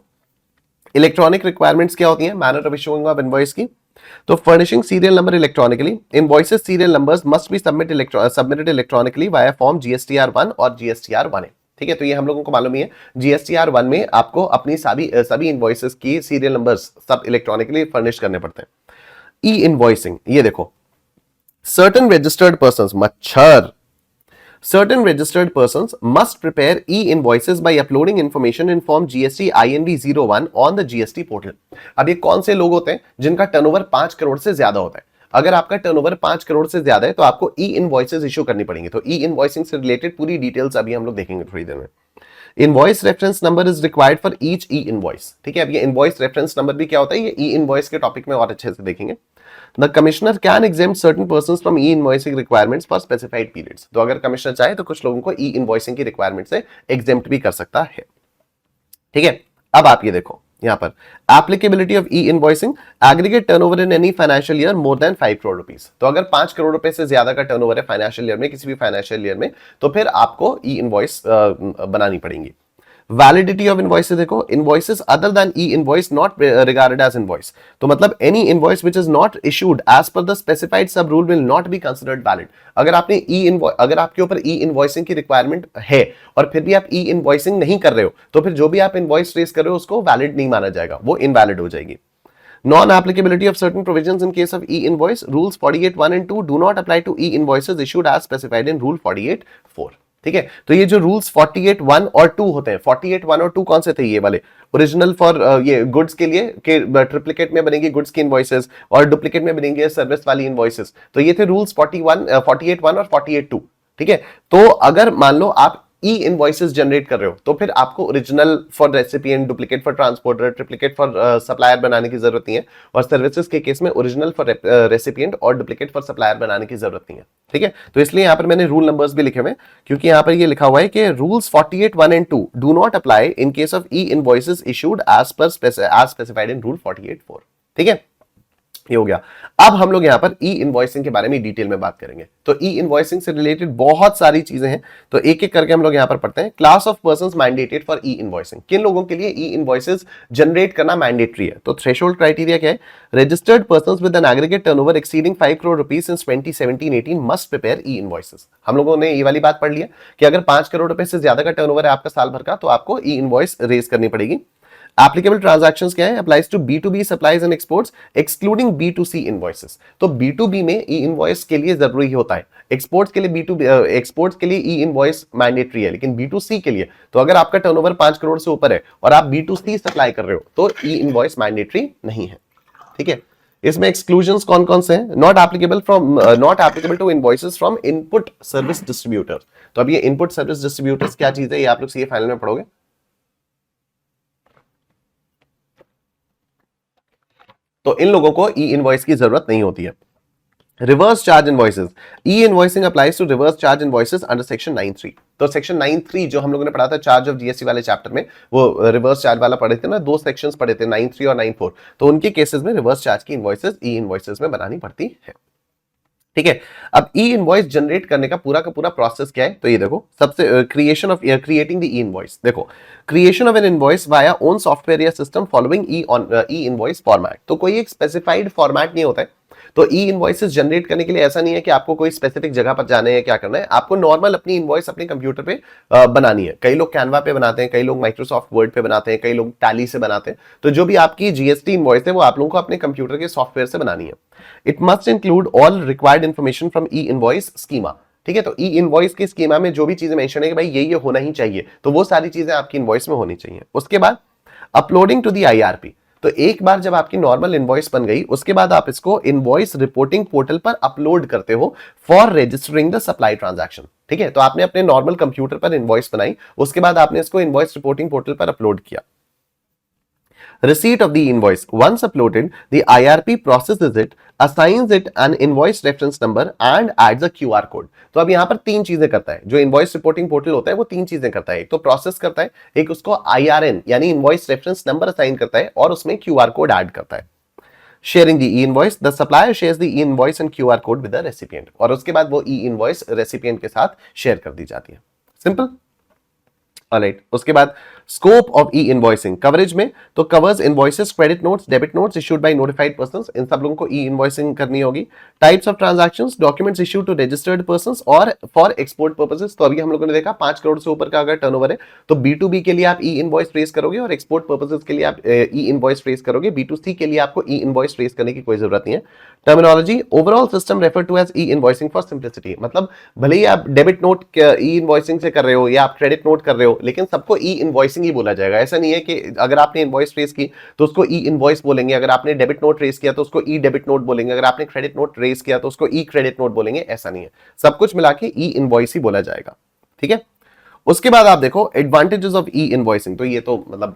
Speaker 1: इलेक्ट्रॉनिक रिक्वायरमेंट्स क्या होती हैं manner of issuing of invoice की। तो furnishing serial number electronically, invoices serial numbers must be submitted electronically via form GSTR 1 और जीएसटीआर 1A। ठीक है, तो ये हम लोगों को मालूम ही है, जीएसटीआर 1 में आपको अपनी सभी इनवॉइसेस की सीरियल नंबर्स सब इलेक्ट्रॉनिकली फर्निश करने पड़ते हैं। ई इनवॉइसिंग, ये देखो सर्टेन रजिस्टर्ड पर्संस, मच्छर, certain registered persons must prepare e-invoices by uploading information in form GST INV01 on the GST portal। अब ये कौन से लोग होते हैं जिनका टर्नओवर 5 करोड़ से ज्यादा होता है। अगर आपका टर्नओवर 5 करोड़ से ज्यादा है तो आपको ई इनवॉइसेस इशू करनी पड़ेंगी। तो ई इनवॉइसिंग से रिलेटेड पूरी डिटेल्स अभी हम लोग देखेंगे थोड़ी देर में। Invoice reference number is required for each E invoice. ठीक है, अब ये इनवॉइस रेफरेंस नंबर भी क्या होता है, ये ई इनवॉइस के टॉपिक में और अच्छे से देखेंगे। The commissioner can exempt certain persons from e-invoicing requirements for specified periods। तो अगर कमिश्नर चाहे तो कुछ लोगों को ई इनवॉइसिंग की रिक्वायरमेंट से एग्जेम्प्ट भी कर सकता है। ठीक है, अब आप ये देखो यहां पर applicability of e invoicing, aggregate turnover in any financial year more than 5 crore rupees. तो अगर 5 करोड़ रुपए से ज्यादा का टर्नओवर है फाइनेंशियल ईयर में, किसी भी फाइनेंशियल ईयर में, तो फिर आपको ई इनवॉइस बनानी पड़ेगी। वैलिडिटी ऑफ इनवॉइसेस देखो, invoices other than e invoice not regarded as invoice. तो मतलब any invoice which is not issued as per the specified sub rule will not be considered valid. अगर आपके ऊपर ई इनवॉइसिंग की requirement है और फिर भी आप ई इनवॉइसिंग नहीं कर रहे हो, तो फिर जो भी आप इनवॉइस रेज कर रहे हो उसको वैलिड नहीं माना जाएगा, वो इनवैलिड हो जाएगी। Non-applicability of certain provisions in case of e-invoice, rules 48(1) and 2 do not apply to e-invoices issued as specified in rule 48(4)। ठीक है, तो ये जो रूल्स 48(1) और 2 होते हैं, 48(1) और 2 कौन से थे, ये वाले ओरिजिनल फॉर ये गुड्स के लिए, के ट्रिप्लिकेट में बनेंगी गुड्स की इनवॉइसेस और डुप्लीकेट में बनेंगे सर्विस वाली इनवॉइसेस। तो ये थे रूल्स 48(1) और 48(2)। ठीक है, तो अगर मान लो आप ई इनवॉइसेस जनरेट कर रहे हो तो फिर आपको original for recipient, duplicate for transporter, triplicate for supplier बनाने की जरूरत नहीं है, और सर्विसेज के केस में ओरिजिनल फॉर रेसिपिएंट और डुप्लीकेट फॉर सप्लायर बनाने की जरूरत नहीं है। ठीक है, तो इसलिए यहां पर मैंने रूल नंबर्स भी लिखे हुए, क्योंकि यहां पर ये लिखा हुआ है कि rules 48(1) and 2 do not apply in case of e invoices issued as specified in rule 48(4)। ठीक है, ये हो गया। अब हम लोग यहां पर ई इनवॉइसिंग के बारे में डिटेल में बात करेंगे। तो ई इनवॉइसिंग से रिलेटेड बहुत सारी चीजें हैं, तो एक एक करके हम लोग यहां पर पढ़ते हैं। Class of persons mandated for E invoicing, किन लोगों के लिए ई इनवॉइसेस जनरेट करना मैंडेटरी है। तो थ्रेशोल्ड क्राइटेरिया क्या है, registered persons with an aggregate turnover exceeding 5 crore rupees since 2017-18 must prepare E invoices. हम लोगों ने ये वाली बात पढ़ लिया कि अगर 5 करोड़ रुपए से ज्यादा का टर्नओवर है आपका साल भर का, तो आपको ई इनवॉइस रेज करनी पड़ेगी। एप्लीकेबल ट्रांजैक्शंस क्या है, applies to B2B supplies and exports excluding B2C invoices. तो B2B में ई इनवॉइस के लिए जरूरी होता है, एक्सपोर्ट्स के लिए एक्सपोर्ट्स के लिए ई इनवॉइस मैंडेटरी है, लेकिन B2C के लिए, तो अगर आपका टर्नओवर 5 करोड़ से ऊपर है और आप B2C सप्लाई कर रहे हो तो ई इनवॉइस मैंडेटरी नहीं है। ठीक है, इसमें एक्सक्लूजन्स कौन कौन से हैं, not applicable to invoices from input service distributor. तो अब ये इनपुट सर्विस डिस्ट्रीब्यूटर्स क्या चीज है, ये आप लोग सीए फाइनल में पढ़ोगे। तो इन लोगों को ई इनवॉइस की जरूरत नहीं होती है। Reverse charge invoices, e invoicing applies to reverse charge invoices under section 9(3)। तो सेक्शन 9(3) जो हम लोगों ने पढ़ा था चार्ज ऑफ जीएसटी वाले चैप्टर में, वो रिवर्स चार्ज वाला पढ़े थे ना, 2 सेक्शंस पढ़े थे 9(3) और 9(4). तो उनके केसेस में रिवर्स चार्ज की इनवॉइसेस ई इनवॉइसेस में बनानी पड़ती है। ठीक है, अब ई इनवॉइस जनरेट करने का पूरा प्रोसेस क्या है, तो ये देखो सबसे क्रिएटिंग द ई इनवॉइस। देखो, creation of an invoice via own software या system following e invoice format. तो कोई एक स्पेसिफाइड फॉर्मेट नहीं होता है, तो ई इनवॉइसेस जनरेट करने के लिए ऐसा नहीं है कि आपको कोई स्पेसिफिक जगह पर जाना है, क्या करना है, आपको नॉर्मल अपनी इनवॉइस अपने कंप्यूटर पे बनानी है। कई लोग कैनवा पे बनाते हैं, कई लोग माइक्रोसॉफ्ट वर्ड पे बनाते हैं, कई लोग टैली से बनाते हैं। तो जो भी आपकी जीएसटी इनवॉइस है वो आप लोगों को अपने कंप्यूटर के सॉफ्टवेयर से बनानी है। It must include all required information from E invoice schema. ठीक है, तो ई इनवॉइस की स्कीमा में जो भी चीजें मेंशन है कि भाई ये होना ही चाहिए, तो वो सारी चीजें आपकी इनवॉइस में होनी चाहिए। उसके बाद अपलोडिंग टू दी आईआरपी। तो एक बार जब आपकी नॉर्मल इनवॉइस बन गई, उसके बाद आप इसको इनवॉइस रिपोर्टिंग पोर्टल पर अपलोड करते हो for registering the supply transaction. ठीक है, तो आपने अपने नॉर्मल कंप्यूटर पर इनवॉइस बनाई, उसके बाद आपने इसको इनवॉइस रिपोर्टिंग पोर्टल पर अपलोड किया। Receipt of the invoice. Once uploaded, the IRP processes it, assigns it an invoice reference number and adds a QR code. तो अब यहां पर तीन चीजें करता है जो इनवॉइस रिपोर्टिंग पोर्टल होता है, वो तीन चीजें करता है। एक तो प्रोसेस करता है, एक उसको IRN यानी इनवॉइस रेफरेंस नंबर असाइन करता है, और उसमें QR कोड ऐड करता है। Sharing the e invoice, the supplier shares the e invoice and QR code with the recipient, और उसके बाद वो ई इनवॉइस रेसिपिएंट के साथ शेयर कर दी जाती है। सिंपल। ऑलराइट, उसके बाद scope of e invoicing coverage में तो covers invoices, credit notes, debit notes issued by notified persons, इन सब लोगों को ई इनवॉइसिंग करनी होगी। Types of transactions, documents issued to registered persons और फॉर एक्सपोर्ट पर्पसेस। तो अभी हम लोगों ने देखा 5 करोड़ से ऊपर का अगर टर्नओवर है तो B2B के लिए आप ई इनवॉइस रेज करोगे, और एक्सपोर्ट पर्पसेस के लिए आप ई इनवॉइस रेज करोगे। B2C के लिए आपको ई इनवॉइस रेज करने की कोई जरूरत नहीं है। Terminology, overall system refer to as e invoicing for simplicity. मतलब भले ही आप डेबिट नोट ई इनवॉइसिंग से कर रहे हो या आप क्रेडिट नोट कर रहे हो, लेकिन सबको ई इनवॉइसिंग ही बोला जाएगा। ऐसा नहीं है कि अगर आपने इनवॉइस रेज की तो उसको ई इनवॉइस बोलेंगे, अगर आपने डेबिट नोट रेज किया तो उसको ई डेबिट नोट बोलेंगे, अगर आपने क्रेडिट नोट रेज किया तो उसको ई क्रेडिट नोट बोलेंगे। ऐसा नहीं है, सब कुछ मिला के ई इनवॉइस ही बोला जाएगा। ठीक है, उसके बाद आप देखो एडवांटेजेस ऑफ ई इनवॉइसिंग। तो ये तो मतलब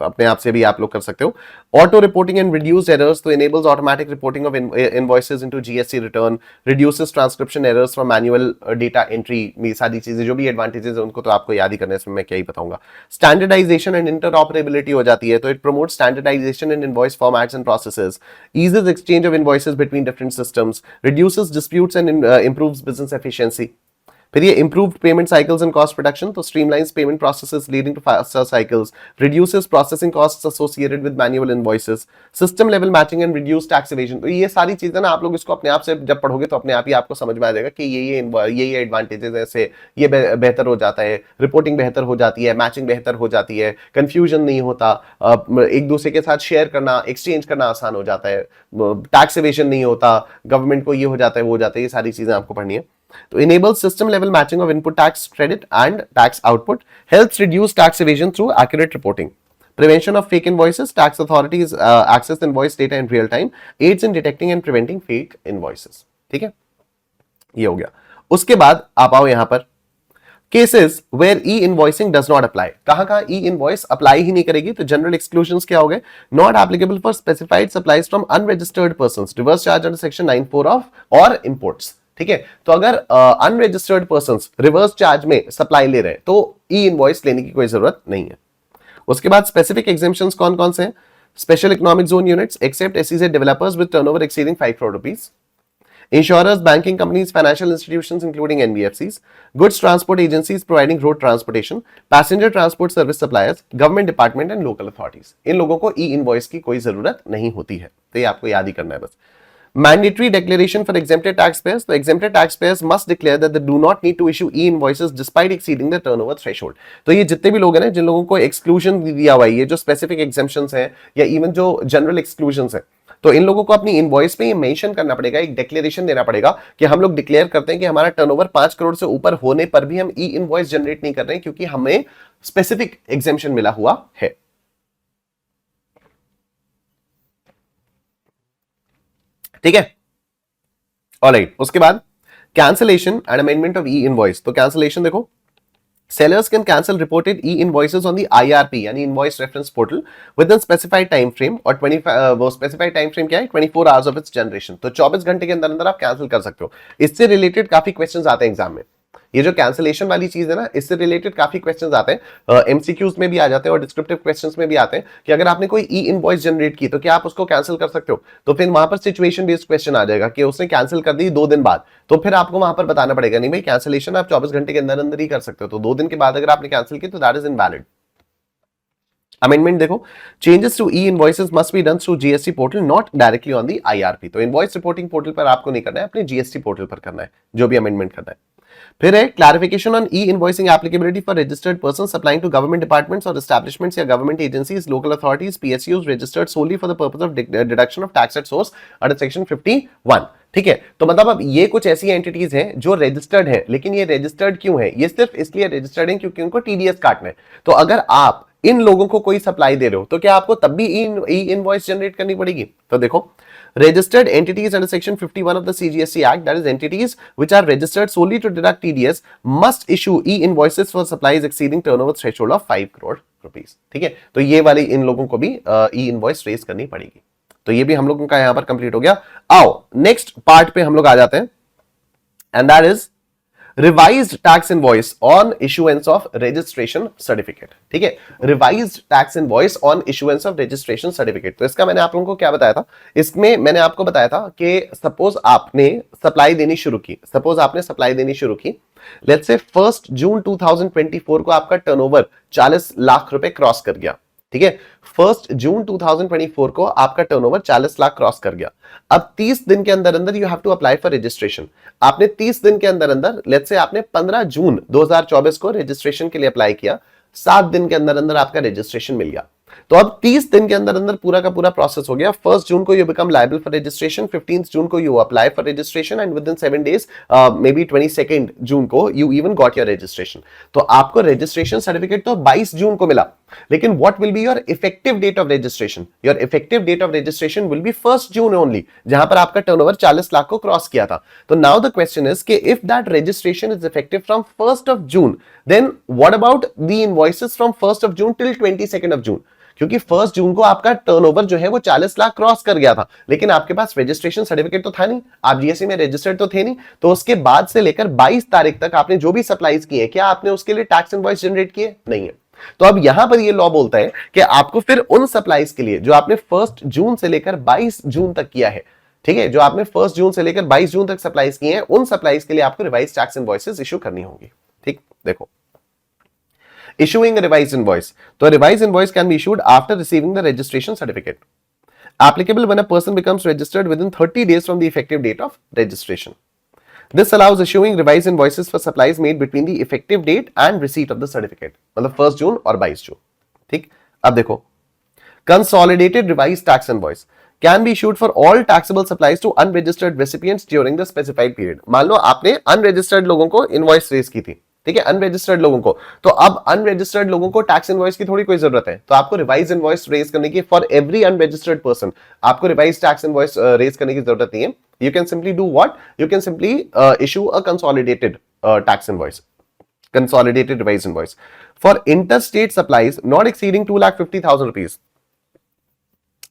Speaker 1: अपने आप से भी आप लोग कर सकते हो। Auto reporting and reduced errors, तो enables automatic reporting of invoices into GST return, reduces transcription errors from manual data entry. ये सारी चीजें जो भी एडवांटेजेस है उनको तो आपको याद ही करने, इसमें मैं क्या ही बताऊंगा। स्टैंडर्डाइजेशन एंड इंटरऑपरेबिलिटी हो जाती है, तो it promote standardisation in invoice formats and processes, eases exchange of invoices between different systems, reduces disputes and improves business efficiency. फिर ये improved payment cycles and cost reduction, तो streamlines payment processes leading to faster cycles, reduces processing costs associated with manual invoices, system level matching and reduced tax evasion. तो ये सारी चीजें ना आप लोग इसको अपने आप से जब पढ़ोगे तो अपने आप ही आपको समझ में आ जाएगा कि ये एडवांटेजेस ऐसे ये बेहतर हो जाता है, रिपोर्टिंग बेहतर हो जाती है, मैचिंग बेहतर हो जाती है, कंफ्यूजन नहीं होता, एक दूसरे के साथ शेयर करना, एक्सचेंज करना आसान हो जाता है, टैक्स इवेजन नहीं होता, गवर्नमेंट को ये हो जाता है, वो हो जाता है। ये सारी चीजें आपको पढ़नी है। तो enables system level matching of input tax credit and tax output, helps reduce tax evasion through accurate reporting, prevention of fake invoices, tax authorities access invoice data in real time, aids in detecting and preventing fake invoices। ठीक है, ये हो गया। उसके बाद आप आओ यहां पर cases where e invoicing does not apply. कहां ई इनवॉइस अप्लाई ही नहीं करेगी, तो जनरल एक्सक्लूजन्स क्या हो गए? Not applicable for specified supplies from unregistered persons, reverse charge under section 94 of और इंपोर्ट्स। ठीक है, तो अगर अनरजिस्टर्ड पर्संस रिवर्स चार्ज में सप्लाई ले रहे हैं तो ई इनवॉइस लेने की कोई जरूरत नहीं है। उसके बाद स्पेसिफिक एग्जेम्पशंस कौन कौन से हैं? Special economic zone units except SEZ developers with turnover exceeding 5 crore rupees, insurers, banking companies, financial institutions including NBFCs, goods transport agencies providing road transportation, passenger transport service suppliers, government department and local authorities। इन लोगों को ई invoice की कोई जरूरत नहीं होती है, तो ये आपको याद ही करना है बस। Mandatory declaration for exempted taxpayers, तो exempted taxpayers must declare that they do not need to issue e-invoices despite exceeding the turnover threshold। तो ये जितने भी लोग हैं जिन लोगों को एक्सक्लूजन दिया हुआ है, ये जो स्पेसिफिक एग्जेम्पशंस हैं या इवन जो जनरल एक्सक्लूजन्स हैं, तो इन लोगों को अपनी इनवॉइस में ये मेंशन करना पड़ेगा, एक डिक्लेरेशन देना पड़ेगा कि हम लोग डिक्लेयर करते हैं कि हमारा टर्नओवर 5 करोड़ से ऊपर होने पर भी हम ई इनवॉइस जनरेट नहीं कर रहे हैं क्योंकि हमें स्पेसिफिक एग्जेम्पशन मिला हुआ है। ठीक है, ऑलराइट। उसके बाद cancellation and amendment of E invoice. तो कैंसलेशन देखो, sellers can cancel reported e-invoices on the IRP यानी invoice reference portal within specified time frame, और 25 वो specified time frame क्या है? 24 hours of its generation। तो 24 घंटे के अंदर अंदर आप कैंसिल कर सकते हो। इससे रिलेटेड काफी क्वेश्चंस आते हैं एग्जाम में। ये जो कैंसिलेशन वाली चीज है ना, इससे रिलेटेड काफी क्वेश्चंस आते हैं, एमसीक्यूज में भी आ जाते हैं और डिस्क्रिप्टिव क्वेश्चंस में भी आते हैं कि अगर आपने कोई ई इनवॉइस जनरेट की तो क्या आप उसको कैंसिल कर सकते हो? तो फिर वहां पर सिचुएशन बेस्ड क्वेश्चन आ जाएगा कि उसने कैंसिल कर दी 2 दिन बाद, तो फिर आपको वहां पर बताना पड़ेगा नहीं भाई कैंसिलेशन आप 24 घंटे के अंदर अंदर ही कर सकते हो, तो 2 दिन के बाद अगर आपने कैंसिल की तो दैट इज इनवैलिड। अमेंडमेंट देखो, changes to e invoices must be done through GST portal, not directly on the IRP. तो इनवॉइस रिपोर्टिंग पोर्टल पर आपको नहीं करना है, अपने जीएसटी पोर्टल पर करना है जो भी अमेंडमेंट करना है। फिर है clarification on e invoicing applicability for registered person supplying to government departments और एस्टैब्लिशमेंट्स या government agencies, local authorities, PSUs registered solely for the purpose of deduction of tax at source under section 51। ठीक है, तो मतलब अब ये कुछ ऐसी एंटिटीज हैं जो रजिस्टर्ड है, लेकिन ये रजिस्टर्ड क्यों है? ये सिर्फ इसलिए रजिस्टर्ड है क्योंकि उनको टीडीएस काटना है। तो अगर आप इन लोगों को कोई सप्लाई दे रहे हो तो क्या आपको तब भी ई इनवॉइस जनरेट करनी पड़ेगी? तो देखो, registered entities under section 51 of the CGST Act, that is entities which are registered solely to deduct TDS, must issue e-invoices for supplies exceeding turnover threshold of 5 crore rupees। ठीक है, तो ये वाली इन लोगों को भी ई इनवॉइस रेज करनी पड़ेगी। तो ये भी हम लोगों का यहां पर कंप्लीट हो गया। आओ नेक्स्ट पार्ट पे हम लोग आ जाते हैं, and that is revised tax invoice on issuance of registration certificate. ठीक है, revised tax invoice on issuance of registration certificate. तो इसका मैंने आप लोगों को क्या बताया था? इसमें मैंने आपको बताया था कि सपोज आपने सप्लाई देनी शुरू की, लेट्स से 1 जून 2024 को आपका टर्नओवर 40 लाख रुपए क्रॉस कर गया। ठीक है, 1 जून 2024 को आपका टर्नओवर 40 लाख क्रॉस कर गया। अब 30 दिन के अंदर अंदर you have to apply for registration. आपने 30 दिन के अंदर अंदर, लेट्स से आपने 15 जून 2024 को रजिस्ट्रेशन के लिए अप्लाई किया, 7 दिन के अंदर अंदर आपका रजिस्ट्रेशन मिल गया। तो अब 30 दिन के अंदर अंदर पूरा का पूरा प्रोसेस हो गया। 1 जून को you become liable for registration, 15 जून को you apply for registration and with in 7 days, may be 22 जून को you even got your registration. तो आपको रजिस्ट्रेशन सर्टिफिकेट तो 22 जून को मिला, लेकिन what will be your effective date of registration? Your effective date of registration will be 1 June only, जहां पर आपका टर्नओवर 40 लाख को क्रॉस किया था। तो नाउ द क्वेश्चन इज कि if that registration is effective from 1st of June, then what about the invoices from 1st of June till 22nd of June? क्योंकि 1 जून को आपका टर्नओवर जो है वो 40 लाख क्रॉस कर गया था, लेकिन आपके पास रजिस्ट्रेशन सर्टिफिकेट तो था नहीं, आप जीएसटी में रजिस्टर्ड तो थे नहीं। तो उसके बाद से लेकर 22 तारीख तक आपने जो भी सप्लाईज किए, क्या आपने उसके लिए टैक्स इनवॉइस जनरेट किए? नहीं है। तो अब यहां पर ये लॉ बोलता है कि आपको फिर उन सप्लाईज के लिए जो आपने 1 जून से लेकर 22 जून तक किया है, ठीक है, जो आपने 1 जून से लेकर 22 जून तक सप्लाईज किए हैं, उन सप्लाईज के लिए आपको रिवाइज टैक्स इनवॉइसेस इशू करनी होगी। ठीक, देखो, issuing a revised invoice. So a revised invoice can be issued after receiving the registration certificate. Applicable when a person becomes registered within 30 days from the effective date of registration. This allows issuing revised invoices for supplies made between the effective date and receipt of the certificate. मतलब 1 जून और 22 जून। ठीक, अब देखो, consolidated revised tax invoice can be issued for all taxable supplies to unregistered recipients during the specified period. मान लो आपने unregistered लोगों को invoice raise की थी, ठीक है, अनरजिस्टर्ड लोगों को, तो अब अनरजिस्टर्ड लोगों को टैक्स इनवॉइस की थोड़ी कोई जरूरत है, तो आपको रिवाइज इनवॉइस रेज करने की, फॉर एवरी अनरजिस्टर्ड पर्सन आपको रिवाइज टैक्स इनवॉइस रेज करने की जरूरत नहीं है। You can simply do what, you can simply issue a consolidated tax invoice, consolidated revise invoice for interstate supplies not exceeding 2,50,000 rupees.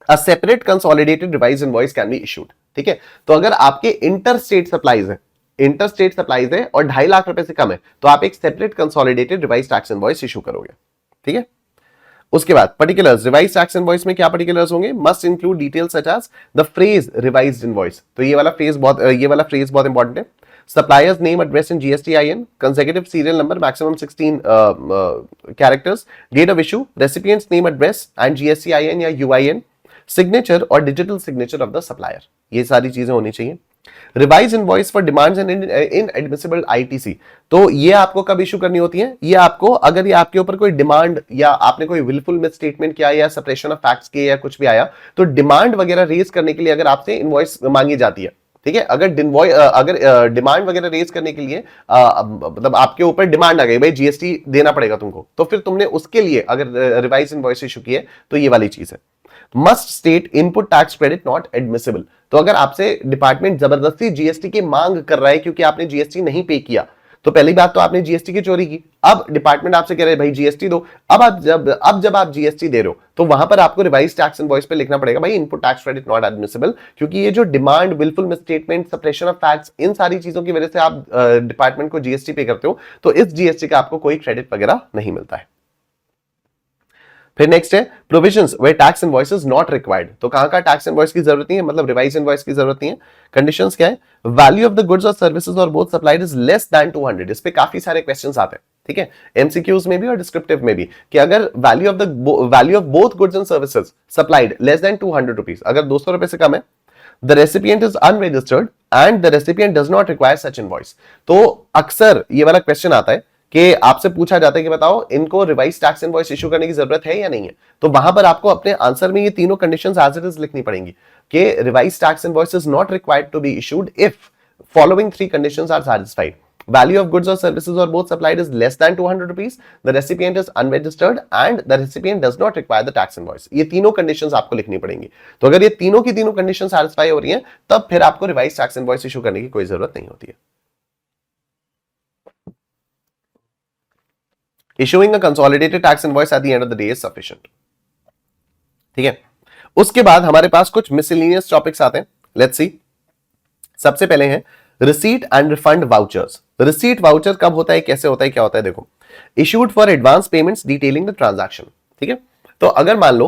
Speaker 1: A separate consolidated revised invoice can be issued। ठीक है, तो अगर आपके इंटरस्टेट सप्लाईज है और 2.5 लाख रुपए से कम है, तो आप एक separate consolidated revise tax invoice issue करोगे। ठीक है, उसके बाद पर्टिकुलर्स, रिवाइज टैक्स इनवॉइस में क्या पर्टिकुलर्स होंगे? Must include details such as the phrase revised invoice. तो ये वाला फ्रेज बहुत इंपॉर्टेंट है। Supplier's name, address and GSTIN, consecutive serial number maximum 16 characters, date of issue, recipient's name, address and GSTIN या UIN, signature और digital signature of the supplier, ये सारी चीजें होनी चाहिए। Revise invoice for demands and inadmissible ITC, तो ये आपको कब इशू करनी होती है? ये आपको, अगर ये आपके ऊपर कोई डिमांड या आपने कोई विलफुल मिस स्टेटमेंट किया या सप्रेशन ऑफ फैक्ट्स किए या कुछ भी आया, तो डिमांड वगैरह रेज करने के लिए अगर आपसे इनवॉइस मांगी जाती है, ठीक है, अगर डिमांड वगैरह रेज करने के लिए मतलब आपके ऊपर डिमांड आ गई, भाई जीएसटी देना पड़ेगा तुमको, तो फिर तुमने उसके लिए अगर रिवाइज इनवॉइस इशू की है, तो ये वाली चीज है। Must state input tax credit not admissible, तो अगर आपसे डिपार्टमेंट जबरदस्ती जीएसटी की मांग कर रहा है क्योंकि आपने जीएसटी नहीं पे किया, तो पहली बात तो आपने जीएसटी की चोरी की, अब डिपार्टमेंट आपसे कह रहे हैं भाई जीएसटी दो, अब जब आप जीएसटी दे रहे हो, तो वहां पर आपको रिवाइज टैक्स इनवॉइस पे लिखना पड़ेगा भाई input tax credit not admissible, क्योंकि ये जो demand, wilful misstatement, suppression of facts, इन सारी चीजों की वजह से आप डिपार्टमेंट को जीएसटी पे करते हो, तो इस जीएसटी का आपको कोई क्रेडिट वगैरह नहीं मिलता है। फिर नेक्स्ट है provisions where tax invoices not required, तो कहां का टैक्स इनवॉइस की जरूरत नहीं है, मतलब रिवाइज इनवॉइस की जरूरत नहीं है। कंडीशंस क्या है? वैल्यू ऑफ द गुड्स और सर्विसेज और both supplied is less than 200, इस पे काफी सारे क्वेश्चंस आते हैं, ठीक है, एमसीक्यूज में भी और डिस्क्रिप्टिव में भी, कि अगर value of both goods and services supplied less than 200 rupees, अगर 200 रुपए से कम है, the recipient is unregistered and the recipient does not require such invoice. तो अक्सर ये वाला क्वेश्चन आता है कि आपसे पूछा जाता है कि बताओ इनको रिवाइज टैक्स इनवॉइस इशू करने की जरूरत है या नहीं है, तो वहां पर आपको अपने आंसर में ये तीनों कंडीशंस एज इट इज लिखनी पड़ेंगी कि revise tax invoice is not required to be issued if following three conditions are satisfied: value of goods or services or both supplied is less than 200 rupees, the recipient is unregistered and the recipient does not require the tax invoice। ये तीनों conditions आपको लिखनी पड़ेंगी। तो अगर ये तीनों की तीनों कंडीशंस सैटिस्फाई हो रही हैं, तब फिर आपको रिवाइज टैक्स इनवॉइस इशू करने की कोई जरूरत नहीं होती है। Issuing a consolidated tax invoice at the end of the day is sufficient। ठीक है, उसके बाद हमारे पास कुछ मिसलेनियस टॉपिक्स आते हैं। लेट्स सी, सबसे पहले है receipt and refund vouchers. Receipt voucher कब होता है, कैसे होता है, क्या होता है? देखो, issued for advance payments detailing the transaction. ठीक है, तो अगर मान लो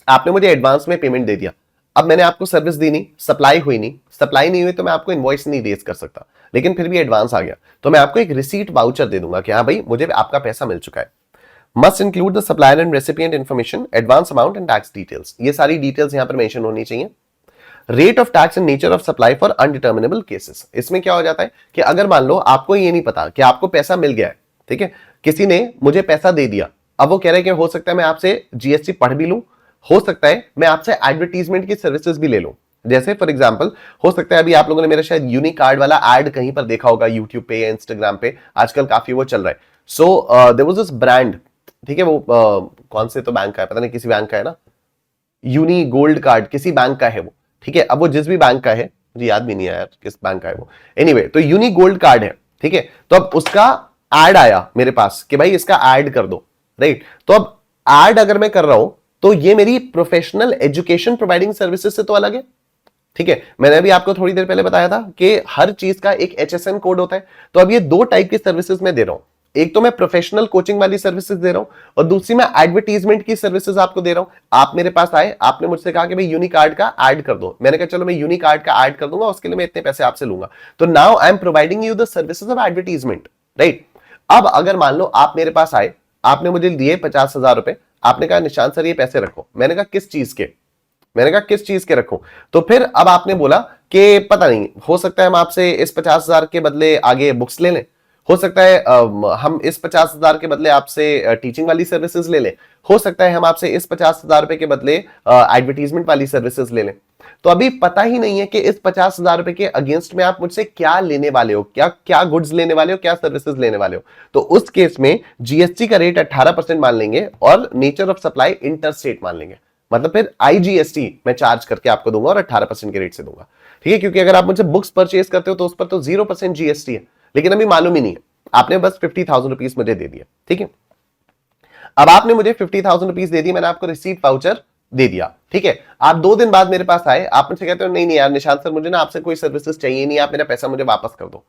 Speaker 1: आपने मुझे एडवांस में पेमेंट दे दिया, अब मैंने आपको सर्विस दी नहीं, सप्लाई नहीं हुई, तो मैं आपको इनवॉइस नहीं रेज कर सकता, लेकिन फिर भी एडवांस आ गया तो मैं आपको एक रिसीट वाउचर दे दूंगा कि हाँ भाई मुझे आपका पैसा मिल चुका है। Must include the supplier and recipient information, advance amount and tax details. ये सारी डिटेल्स यहां पर मेंशन होनी चाहिए। Rate of tax and nature of supply for undeterminable cases. इसमें क्या हो जाता है कि अगर मान लो आपको ये नहीं पता कि आपको पैसा मिल गया है, ठीक है, किसी ने मुझे पैसा दे दिया, अब वो कह रहे हैं कि हो सकता है मैं आपसे जीएसटी पढ़ भी लूं, हो सकता है मैं आपसे एडवर्टीजमेंट की सर्विसेज भी ले लूं। जैसे फॉर एग्जांपल हो सकता है अभी आप लोगों ने मेरा शायद यूनिक कार्ड वाला एड कहीं पर देखा होगा, यूट्यूब पे या इंस्टाग्राम पे आजकल काफी वो चल रहा है। So there was this brand, ठीक है, वो कौन से तो बैंक का है, पता नहीं किसी बैंक का है ना, यूनी गोल्ड कार्ड किसी बैंक का है वो, ठीक है। अब वो जिस भी बैंक का है, मुझे याद भी नहीं आया किस बैंक का है वो, एनीवे तो यूनी गोल्ड कार्ड है, ठीक है। तो अब उसका एड आया मेरे पास कि भाई इसका एड कर दो, राइट। तो अब एड अगर मैं कर रहा हूं तो ये मेरी प्रोफेशनल एजुकेशन प्रोवाइडिंग सर्विसेज से तो अलग है, ठीक है। मैंने अभी आपको थोड़ी देर पहले बताया था कि हर चीज का एक HSN कोड होता है। तो अब ये दो टाइप की सर्विसेज मैं दे रहा हूं, एक तो मैं प्रोफेशनल कोचिंग वाली सर्विसेज दे रहा हूं और दूसरी मैं एडवर्टीजमेंट की सर्विसेज आपको दे रहा हूं। आप मेरे पास आए, आपने मुझसे कहा कि भाई यूनिक कार्ड का ऐड कर दो, मैंने कहा चलो मैं यूनिक कार्ड का ऐड कर दूंगा, उसके लिए मैं इतने पैसे आपसे लूंगा। तो now I am providing you the services of advertisement, right. अब अगर मान लो आप मेरे पास आए, आपने मुझे दिए 50,000 रुपए, आपने कहा निशांत सर ये पैसे रखो, मैंने कहा किस चीज के, मैंने कहा किस चीज के रखूं। तो फिर अब आपने बोला कि पता नहीं, हो सकता है हम आपसे इस 50,000 के बदले आगे बुक्स ले लें, हो सकता है हम इस 50,000 के बदले आपसे टीचिंग वाली सर्विसेज ले लें, हो सकता है हम आपसे इस 50,000 रुपए के बदले एडवर्टीजमेंट वाली सर्विसेज ले लें। तो अभी पता ही नहीं है कि इस 50,000 रुपए के अगेंस्ट में आप मुझसे क्या लेने वाले हो, क्या क्या गुड्स लेने वाले हो, क्या सर्विसेज लेने वाले हो। तो उस केस में जीएसटी का रेट 18% मान लेंगे और नेचर ऑफ सप्लाई इंटरस्टेट मान लेंगे। मतलब फिर IGST मैं चार्ज करके आपको दूंगा और 18% के रेट से दूंगा, ठीक है। क्योंकि अगर आप मुझे बुक्स परचेज करते हो तो उस पर तो 0% GST है, लेकिन अभी मालूम ही नहीं है, आपने बस 50,000 रुपीज मुझे दे दिया, ठीक है। अब आपने मुझे 50,000 रुपीज दे दी, मैंने आपको रिसीट वाउचर दे दिया, ठीक है। आप 2 दिन बाद मेरे पास आए, आप मुझसे कहते हो नहीं नहीं यार निशांत सर मुझे ना आपसे कोई सर्विसेज चाहिए नहीं, आप मेरा पैसा मुझे वापस कर दो,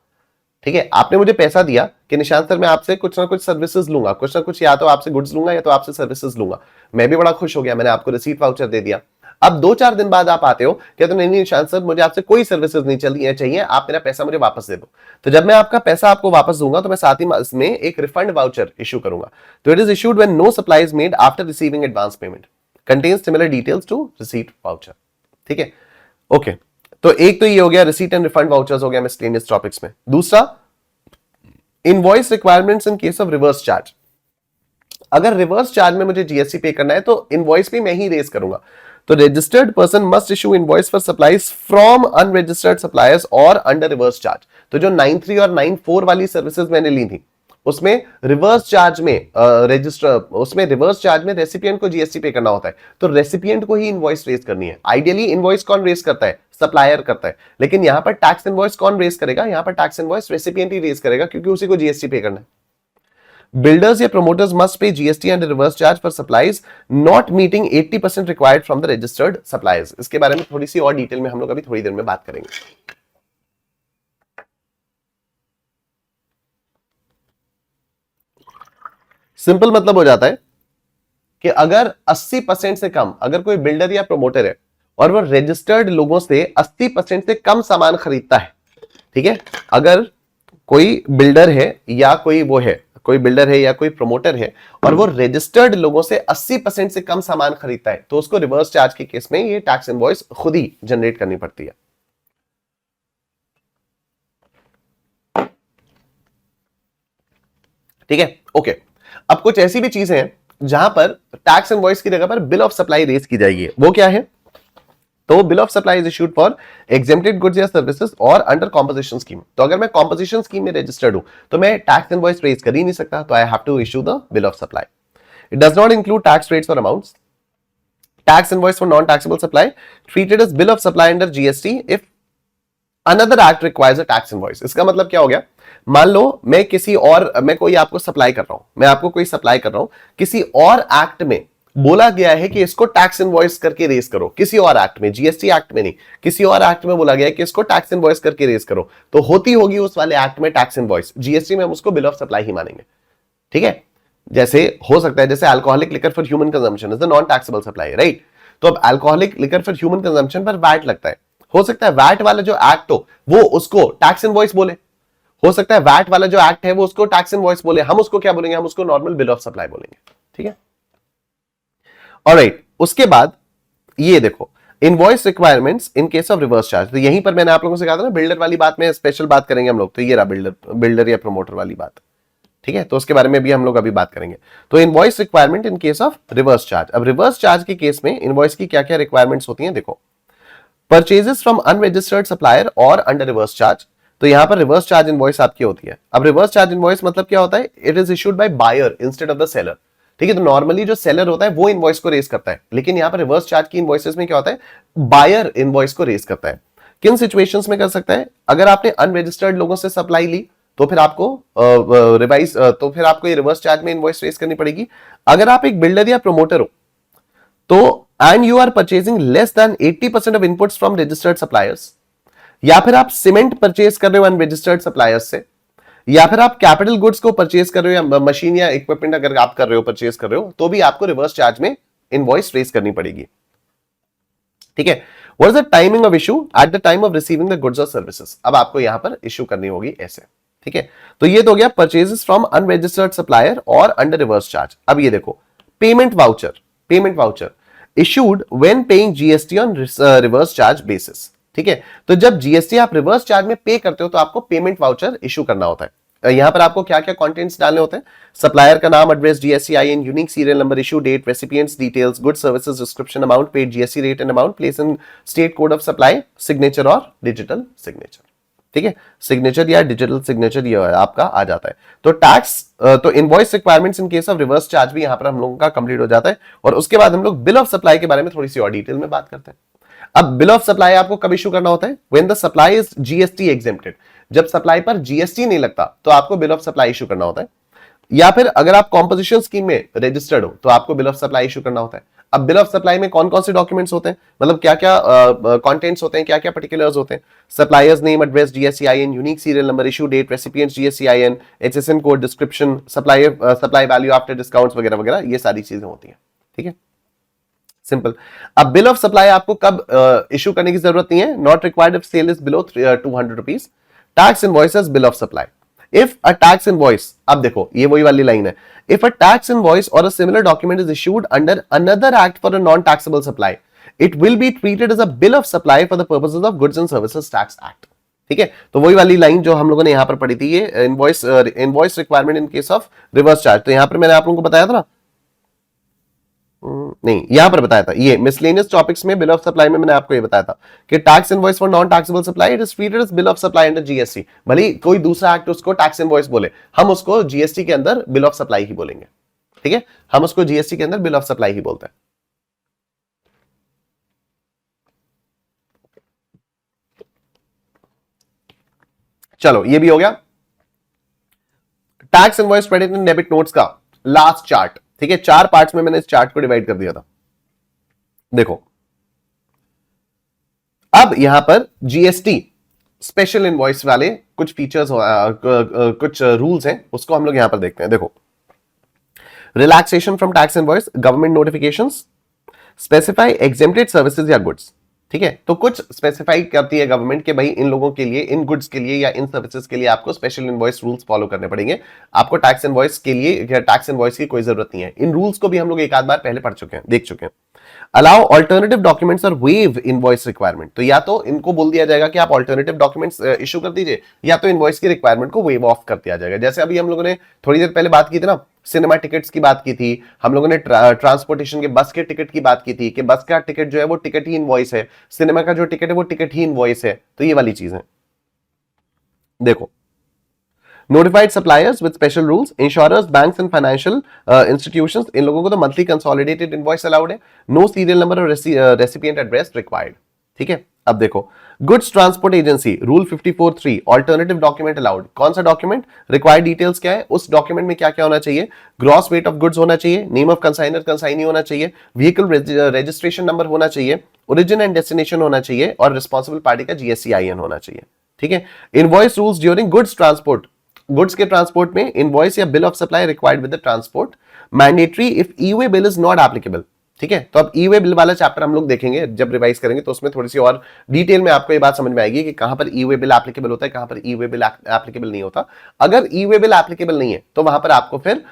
Speaker 1: ठीक है। आपने मुझे पैसा दिया कि निशांत सर मैं आपसे कुछ ना कुछ सर्विसेज लूंगा, कुछ ना कुछ, या तो आपसे गुड्स लूंगा या तो आपसे सर्विसेज लूंगा। मैं भी बड़ा खुश हो गया, मैंने आपको रिसीट वाउचर दे दिया। अब 2-4 दिन बाद आप आते हो, कहते हो नहीं नहीं निशांत सर मुझे आपसे कोई सर्विसेज नहीं चाहिए, आप मेरा पैसा मुझे वापस दे दो। तो जब मैं आपका पैसा आपको वापस दूंगा तो मैं साथ ही इसमें एक रिफंड वाउचर इशू करूंगा। तो it is issued when no supply is made after receiving advance payment, contains similar details to receipt voucher, ठीक है। ओके, तो एक तो ये हो गया रिसीट एंड रिफंड वाउचर्स हो गया मिसलेनियस टॉपिक्स में। दूसरा, invoice requirements in case of reverse charge. अगर रिवर्स चार्ज में मुझे जीएसटी पे करना है तो इनवॉइस भी मैं ही रेज करूंगा। तो registered person must issue invoice for supplies from unregistered suppliers और अंडर रिवर्स चार्ज। तो जो 9(3) और 9(4) वाली सर्विसेज मैंने ली थी उसमें रिवर्स चार्ज में रेसिपिएंट को जीएसटी पे करना होता है, तो रेसिपिएंट को ही इनवॉइस रेज करनी है। आइडियली इनवॉइस कौन रेज करता है, सप्लायर करता है, लेकिन यहां पर टैक्स इनवॉइस कौन रेज करेगा, यहां पर टैक्स इनवॉइस रेसिपिएंट ही रेज करेगा क्योंकि उसी को जीएसटी पे करना है। Builders या promoters must pay GST and reverse charge for supplies not meeting 80% required from the registered suppliers। इसके बारे में थोड़ी सी और डिटेल में हम लोग अभी थोड़ी देर में बात करेंगे। सिंपल मतलब हो जाता है कि अगर 80% से कम, अगर कोई बिल्डर या प्रोमोटर है और वो रजिस्टर्ड लोगों से 80% से कम सामान खरीदता है, ठीक है, अगर कोई बिल्डर है या कोई वो है कोई बिल्डर है या कोई प्रमोटर है और वो रजिस्टर्ड लोगों से 80% से कम सामान खरीदता है तो उसको रिवर्स चार्ज के केस में ये टैक्स इनवॉइस खुद ही जनरेट करनी पड़ती है। ठीक है, ओके। अब कुछ ऐसी भी चीजें हैं जहां पर टैक्स इनवॉइस की जगह पर बिल ऑफ सप्लाई रेज की जाएगी। वो क्या है? तो bill of supply is issued for exempted goods या सर्विसेज और अंडर कॉम्पोजिशन स्कीम। तो अगर मैं कॉम्पोजिशन स्कीम में रजिस्टर्ड हूं तो मैं टैक्स इनवॉइस रेज कर ही नहीं सकता, तो I have to issue the bill of supply. It does not include tax rates और amounts. Tax invoice for non taxable supply treated as bill of supply under GST if another act requires a tax invoice. इसका मतलब क्या हो गया? मान लो मैं कोई आपको सप्लाई कर रहा हूं, मैं आपको कोई सप्लाई कर रहा हूं, किसी और एक्ट में बोला गया है कि इसको टैक्स इनवॉइस करके रेज करो, किसी और एक्ट में, जीएसटी एक्ट में नहीं, किसी और एक्ट में बोला गया है कि इसको टैक्स इनवॉइस करके रेज करो, तो होती होगी उस वाले एक्ट में टैक्स इनवॉइस। जीएसटी में हम उसको बिल ऑफ सप्लाई ही मानेंगे। ठीक है, जैसे हो सकता है जैसे alcoholic liquor for human consumption is the non taxable supply, right? तो अब alcoholic liquor for human consumption पर वैट लगता है, हो सकता है वैट वाला जो एक्ट हो वो उसको टैक्स इनवॉइस बोले, हो सकता है वैट वाला जो एक्ट है वो उसको टैक्स इनवॉइस बोले, हम उसको क्या बोलेंगे? हम उसको नॉर्मल बिल ऑफ सप्लाई बोलेंगे। ठीक है, ऑलराइट। उसके बाद ये देखो invoice requirements in case of reverse charge. तो यहीं पर मैंने आप लोगों से कहा था ना बिल्डर वाली बात में स्पेशल बात करेंगे हम लोग, तो ये रहा बिल्डर या प्रमोटर वाली बात। ठीक है, तो उसके बारे में भी हम लोग अभी बात करेंगे। तो invoice requirement in case of reverse charge. अब रिवर्स चार्ज के केस में इनवॉइस की क्या क्या रिक्वायरमेंट्स होती हैं देखो। परचेजेस फ्रॉम अनरजिस्टर्ड सप्लायर और अंडर रिवर्स चार्ज, तो यहां पर रिवर्स चार्ज इनवॉइस आपकी होती है। अब रिवर्स चार्ज इनवॉइस मतलब क्या होता है? It is issued by buyer instead of the seller. ठीक है, तो नॉर्मली जो सेलर होता है वो इनवॉइस को रेज करता है, लेकिन यहां पर रिवर्स चार्ज की इनवॉइसेस में क्या होता है? बायर इनवॉइस को रेज करता है। किन सिचुएशंस में कर सकता है? अगर आपने अनरजिस्टर्ड लोगों से सप्लाई ली तो फिर आपको ये रिवर्स चार्ज में इनवॉइस रेज करनी पड़ेगी। अगर आप एक बिल्डर या प्रमोटर हो तो and you are purchasing less than 80% of inputs from registered suppliers, या फिर आप सीमेंट परचेज कर रहे हो अनरजिस्टर्ड सप्लायर्स से, या फिर आप कैपिटल गुड्स को परचेज कर रहे हो या मशीन या इक्विपमेंट अगर आप कर रहे हो परचेज कर रहे हो, तो भी आपको रिवर्स चार्ज में इनवॉइस रेज करनी पड़ेगी। ठीक है, what is the timing of issue? Eight the time of receiving the goods और सर्विसेज। अब आपको यहां पर इशू करनी होगी ऐसे। ठीक है, तो ये तो हो गया परचेजेस फ्रॉम अनरजिस्टर्ड सप्लायर और अंडर रिवर्स चार्ज। अब ये देखो payment voucher issued when paying GST on reverse charge basis. ठीक है, तो जब जीएसटी आप रिवर्स चार्ज में पे करते हो तो आपको पेमेंट वाउचर इशू करना होता है। यहां पर आपको क्या क्या कंटेंट्स डालने होते हैं? सप्लायर का नाम, address, GSTIN, unique serial number, issue date, recipient's details, good services description, amount paid, GST rate and amount, place in state code of supply, signature और डिजिटल सिग्नेचर। ठीक है, सिग्नेचर या digital signature ये आपका आ जाता है। तो invoice requirements in case of reverse charge भी यहां पर हम लोगों का कंप्लीट हो जाता है। और उसके बाद हम लोग बिल ऑफ सप्लाई के बारे में थोड़ी सी और डिटेल में बात करते हैं। अब बिल ऑफ सप्लाई आपको कब इशू करना होता है? When the supply is GST exempted. जब सप्लाई पर जीएसटी नहीं लगता तो आपको बिल ऑफ सप्लाई इशू करना होता है। या फिर अगर आप कॉम्पोजिशन स्कीम में रजिस्टर्ड हो तो आपको बिल ऑफ सप्लाई इशू करना होता है। अब बिल ऑफ सप्लाई में कौन कौन से डॉक्यूमेंट्स होते हैं, मतलब क्या क्या कंटेंट्स होते हैं, क्या क्या पर्टिकुलर्स होते हैं? Supplier's name, address, GSTIN, unique serial number, issue date, recipient's GSTIN, HSN code, description, supply value after discounts वगैरह वगैरह, ये सारी चीजें होती हैं। ठीक है, सिंपल। अब बिल ऑफ सप्लाई आपको कब इशू करने की जरूरत नहीं है? Not required if sale is below 200 rupees. Tax invoices bill of supply. If a tax invoice, अब देखो ये वही वाली लाइन है, इफ अ टैक्स इनवॉइस और a similar document is issued under another act for a non taxable supply, it will be treated as a bill of supply for the purposes of goods and services tax act. ठीक है, तो वही वाली line जो हम लोगों ने यहां पर पढ़ी थी, ये invoice requirement in case of reverse charge. तो यहां पर मैंने आप लोगों को बताया था ना, नहीं यहां पर बताया था, ये मिसलेनियस टॉपिक्स में बिल ऑफ सप्लाई में मैंने आपको ये बताया था कि tax invoice for non taxable supply it is treated as bill of supply under GST. भले ही कोई दूसरा एक्ट उसको टैक्स इनवॉइस बोले, हम उसको जीएसटी के अंदर बिल ऑफ सप्लाई ही बोलेंगे। ठीक है, हम उसको जीएसटी के अंदर बिल ऑफ सप्लाई ही बोलते हैं। चलो ये भी हो गया tax invoice credit and debit notes का लास्ट चार्ट। ठीक है, 4 पार्ट्स में मैंने इस चार्ट को डिवाइड कर दिया था। देखो अब यहां पर जीएसटी स्पेशल इनवॉइस वाले कुछ फीचर्स, कुछ रूल्स हैं, उसको हम लोग यहां पर देखते हैं। देखो, relaxation from tax invoice, government notifications, specify exempted services या गुड्स। ठीक है, तो कुछ स्पेसिफाई करती है गवर्नमेंट के भाई इन लोगों के लिए, इन गुड्स के लिए या इन सर्विसेज के लिए आपको स्पेशल इनवॉइस रूल्स फॉलो करने पड़ेंगे। आपको टैक्स इनवॉइस के लिए टैक्स इनवॉइस की कोई जरूरत नहीं है। इन रूल्स को भी हम लोग एक आध बार पहले पढ़ चुके हैं, देख चुके हैं। अलाउ ऑल्टरनेटिव डॉक्यूमेंट्स और वेव इनवॉइस रिक्वायरमेंट, तो या तो इनको बोल दिया जाएगा कि आप ऑल्टरनेटिव डॉक्यूमेंट्स इशू कर दीजिए, या तो इनवॉइस की रिक्वायरमेंट को वेव ऑफ कर दिया जाएगा। जैसे अभी हम लोगों ने थोड़ी देर पहले बात की थी ना, सिनेमा टिकट्स की बात की थी, हम लोगों ने ट्रांसपोर्टेशन के बस के टिकट की बात की थी कि बस का टिकट जो है वो टिकट ही इनवॉइस है, सिनेमा का जो टिकट है वो टिकट ही इनवॉइस है। तो ये वाली चीज है। देखो, notified suppliers with special rules, insurers, banks and financial institutions, इन लोगों को तो मंथली कंसोलिडेटेड इनवॉइस अलाउड है। नो सीरियल नंबर और रेसिपिएंट एड्रेस रिक्वायर्ड। ठीक है, अब देखो, goods transport agency rule 54(3) alternative document allowed. कौन सा डॉक्यूमेंट? रिक्वायर्ड डिटेल्स क्या है, उस डॉक्यूमेंट में क्या क्या होना चाहिए? ग्रॉस वेट ऑफ गुड्स होना चाहिए, नेम ऑफ कंसाइनर कंसाइनी होना चाहिए, व्हीकल रजिस्ट्रेशन नंबर होना चाहिए, ओरिजिन एंड डेस्टिनेशन होना चाहिए, और रिस्पॉन्सिबल पार्टी का GSTIN होना चाहिए। ठीक है, invoice rules during goods transport, goods के ट्रांसपोर्ट में इनवॉइस या bill of supply required with the transport, mandatory if e-way bill is not applicable. ठीक है, तो अब ई-वे बिल वाला चैप्टर हम लोग देखेंगे जब रिवाइज करेंगे, तो उसमें थोड़ी सी और डिटेल में आपको ये बात समझ में आएगी कि कहां पर ई-वे बिल एप्लीकेबल होता है, कहां पर ई-वे बिल एप्लीकेबल नहीं होता। अगर ई-वे बिल एप्लीकेबल नहीं है तो वहां पर आपको फिर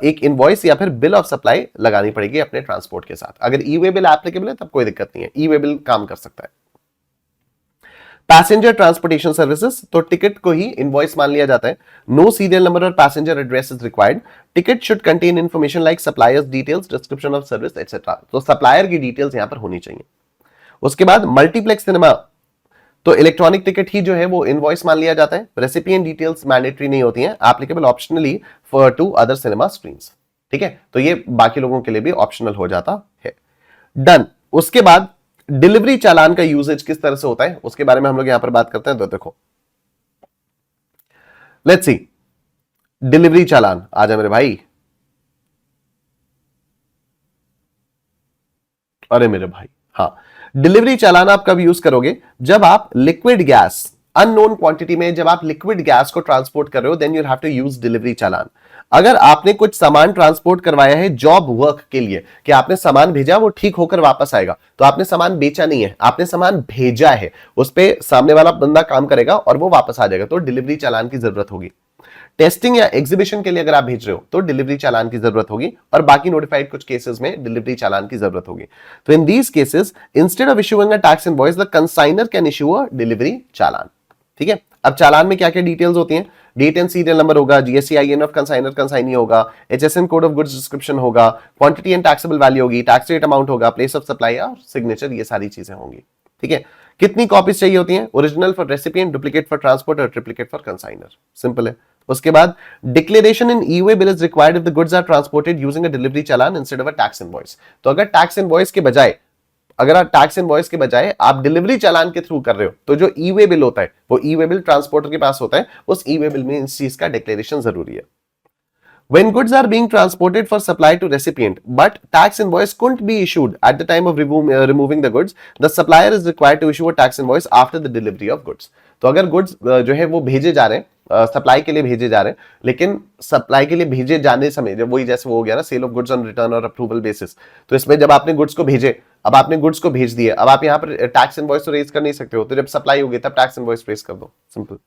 Speaker 1: एक इनवॉइस या फिर बिल ऑफ सप्लाई लगानी पड़ेगी अपने ट्रांसपोर्ट के साथ। अगर ई-वे बिल एप्लीकेबल है तब कोई दिक्कत नहीं है, ई-वे बिल काम कर सकता है। पैसेंजर ट्रांसपोर्टेशन सर्विसेज, तो टिकट को ही इनवॉइस मान लिया जाता है। नो सीरियल नंबर और passenger address is required. Ticket should contain information like suppliers details, description of service etcetera, तो सप्लायर की डिटेल्स यहां पर होनी चाहिए। उसके बाद मल्टीप्लेक्स सिनेमा, तो इलेक्ट्रॉनिक टिकट ही जो है वो इनवॉइस मान लिया जाता है। रेसिपिएंट डिटेल्स मैंडेटरी नहीं होती हैं, applicable optionally for two other cinema screens. ठीक है, तो ये बाकी लोगों के लिए भी ऑप्शनल हो जाता है। डन। उसके बाद डिलीवरी चालान का यूजेज किस तरह से होता है उसके बारे में हम लोग यहां पर बात करते हैं। तो देखो, लेट्स सी, डिलीवरी चालान आ जा मेरे भाई, अरे मेरे भाई, हाँ, डिलीवरी चालान आप कब यूज करोगे? जब आप लिक्विड गैस अननोन क्वांटिटी में, जब आप लिक्विड गैस को ट्रांसपोर्ट कर रहे हो, then you have to use delivery challan. अगर आपने कुछ सामान ट्रांसपोर्ट करवाया है जॉब वर्क के लिए, कि आपने सामान भेजा वो ठीक होकर वापस आएगा, तो आपने सामान बेचा नहीं है, आपने सामान भेजा है, उस पर सामने वाला बंदा काम करेगा और वो वापस आ जाएगा, तो डिलीवरी चालान की जरूरत होगी। टेस्टिंग या एग्जीबिशन के लिए अगर आप भेज रहे हो तो डिलीवरी चालान की जरूरत होगी, और बाकी नोटिफाइड कुछ केसेस में डिलीवरी चालान की जरूरत होगी। तो in these cases, instead of issuing a tax invoice, the consignor can issue a delivery challan. ठीक है, अब चालान में क्या क्या डिटेल्स होती हैं? डेट एंड सीरियल नंबर होगा, GSTIN ऑफ कंसाइनर कंसाइनी होगा, HSN code of goods description होगा, क्वांटिटी एंड टैक्सेबल वैल्यू होगी, टैक्स रेट अमाउंट होगा, प्लेस ऑफ सप्लाई और सिग्नेचर, ये सारी चीजें होंगी। ठीक है, कितनी कॉपीज चाहिए होती हैं? Original for recipient, duplicate for transport और ट्रिप्लीकेट फॉर कंसाइनर। सिंपल है। उसके बाद declaration in e-way bill is required if the goods are transported using a delivery challan instead of a tax invoice. तो अगर टैक्स इनवॉइस के बजाय, अगर आप टैक्स इनवॉइस के बजाय आप डिलीवरी चालान के थ्रू कर रहे हो, तो जो ई-वे बिल होता है वो ई-वे बिल ट्रांसपोर्टर के पास होता है, उस ई-वे बिल में इस चीज का डिक्लेरेशन जरूरी है। When goods are being transported for supply to recipient, but tax invoice couldn't be issued at the time of removing the goods, the supplier is required to issue a tax invoice after the delivery of goods. तो अगर goods जो है वो भेजे जा रहे हैं, supply के लिए भेजे जा रहे हैं, लेकिन सप्लाई के लिए भेजे जाने समय जब वही जैसे वो हो गया ना, sale of goods on return और अप्रूवल बेसिस, तो इसमें जब आपने गुड्स को भेजे, अब आपने गुड्स को भेज दिए, अब आप यहाँ पर टैक्स इनवॉइस तो रेज कर नहीं सकते हो, तो जब सप्लाई होगी तब टैक्स इनवॉइस रेज कर दो, सिंपल।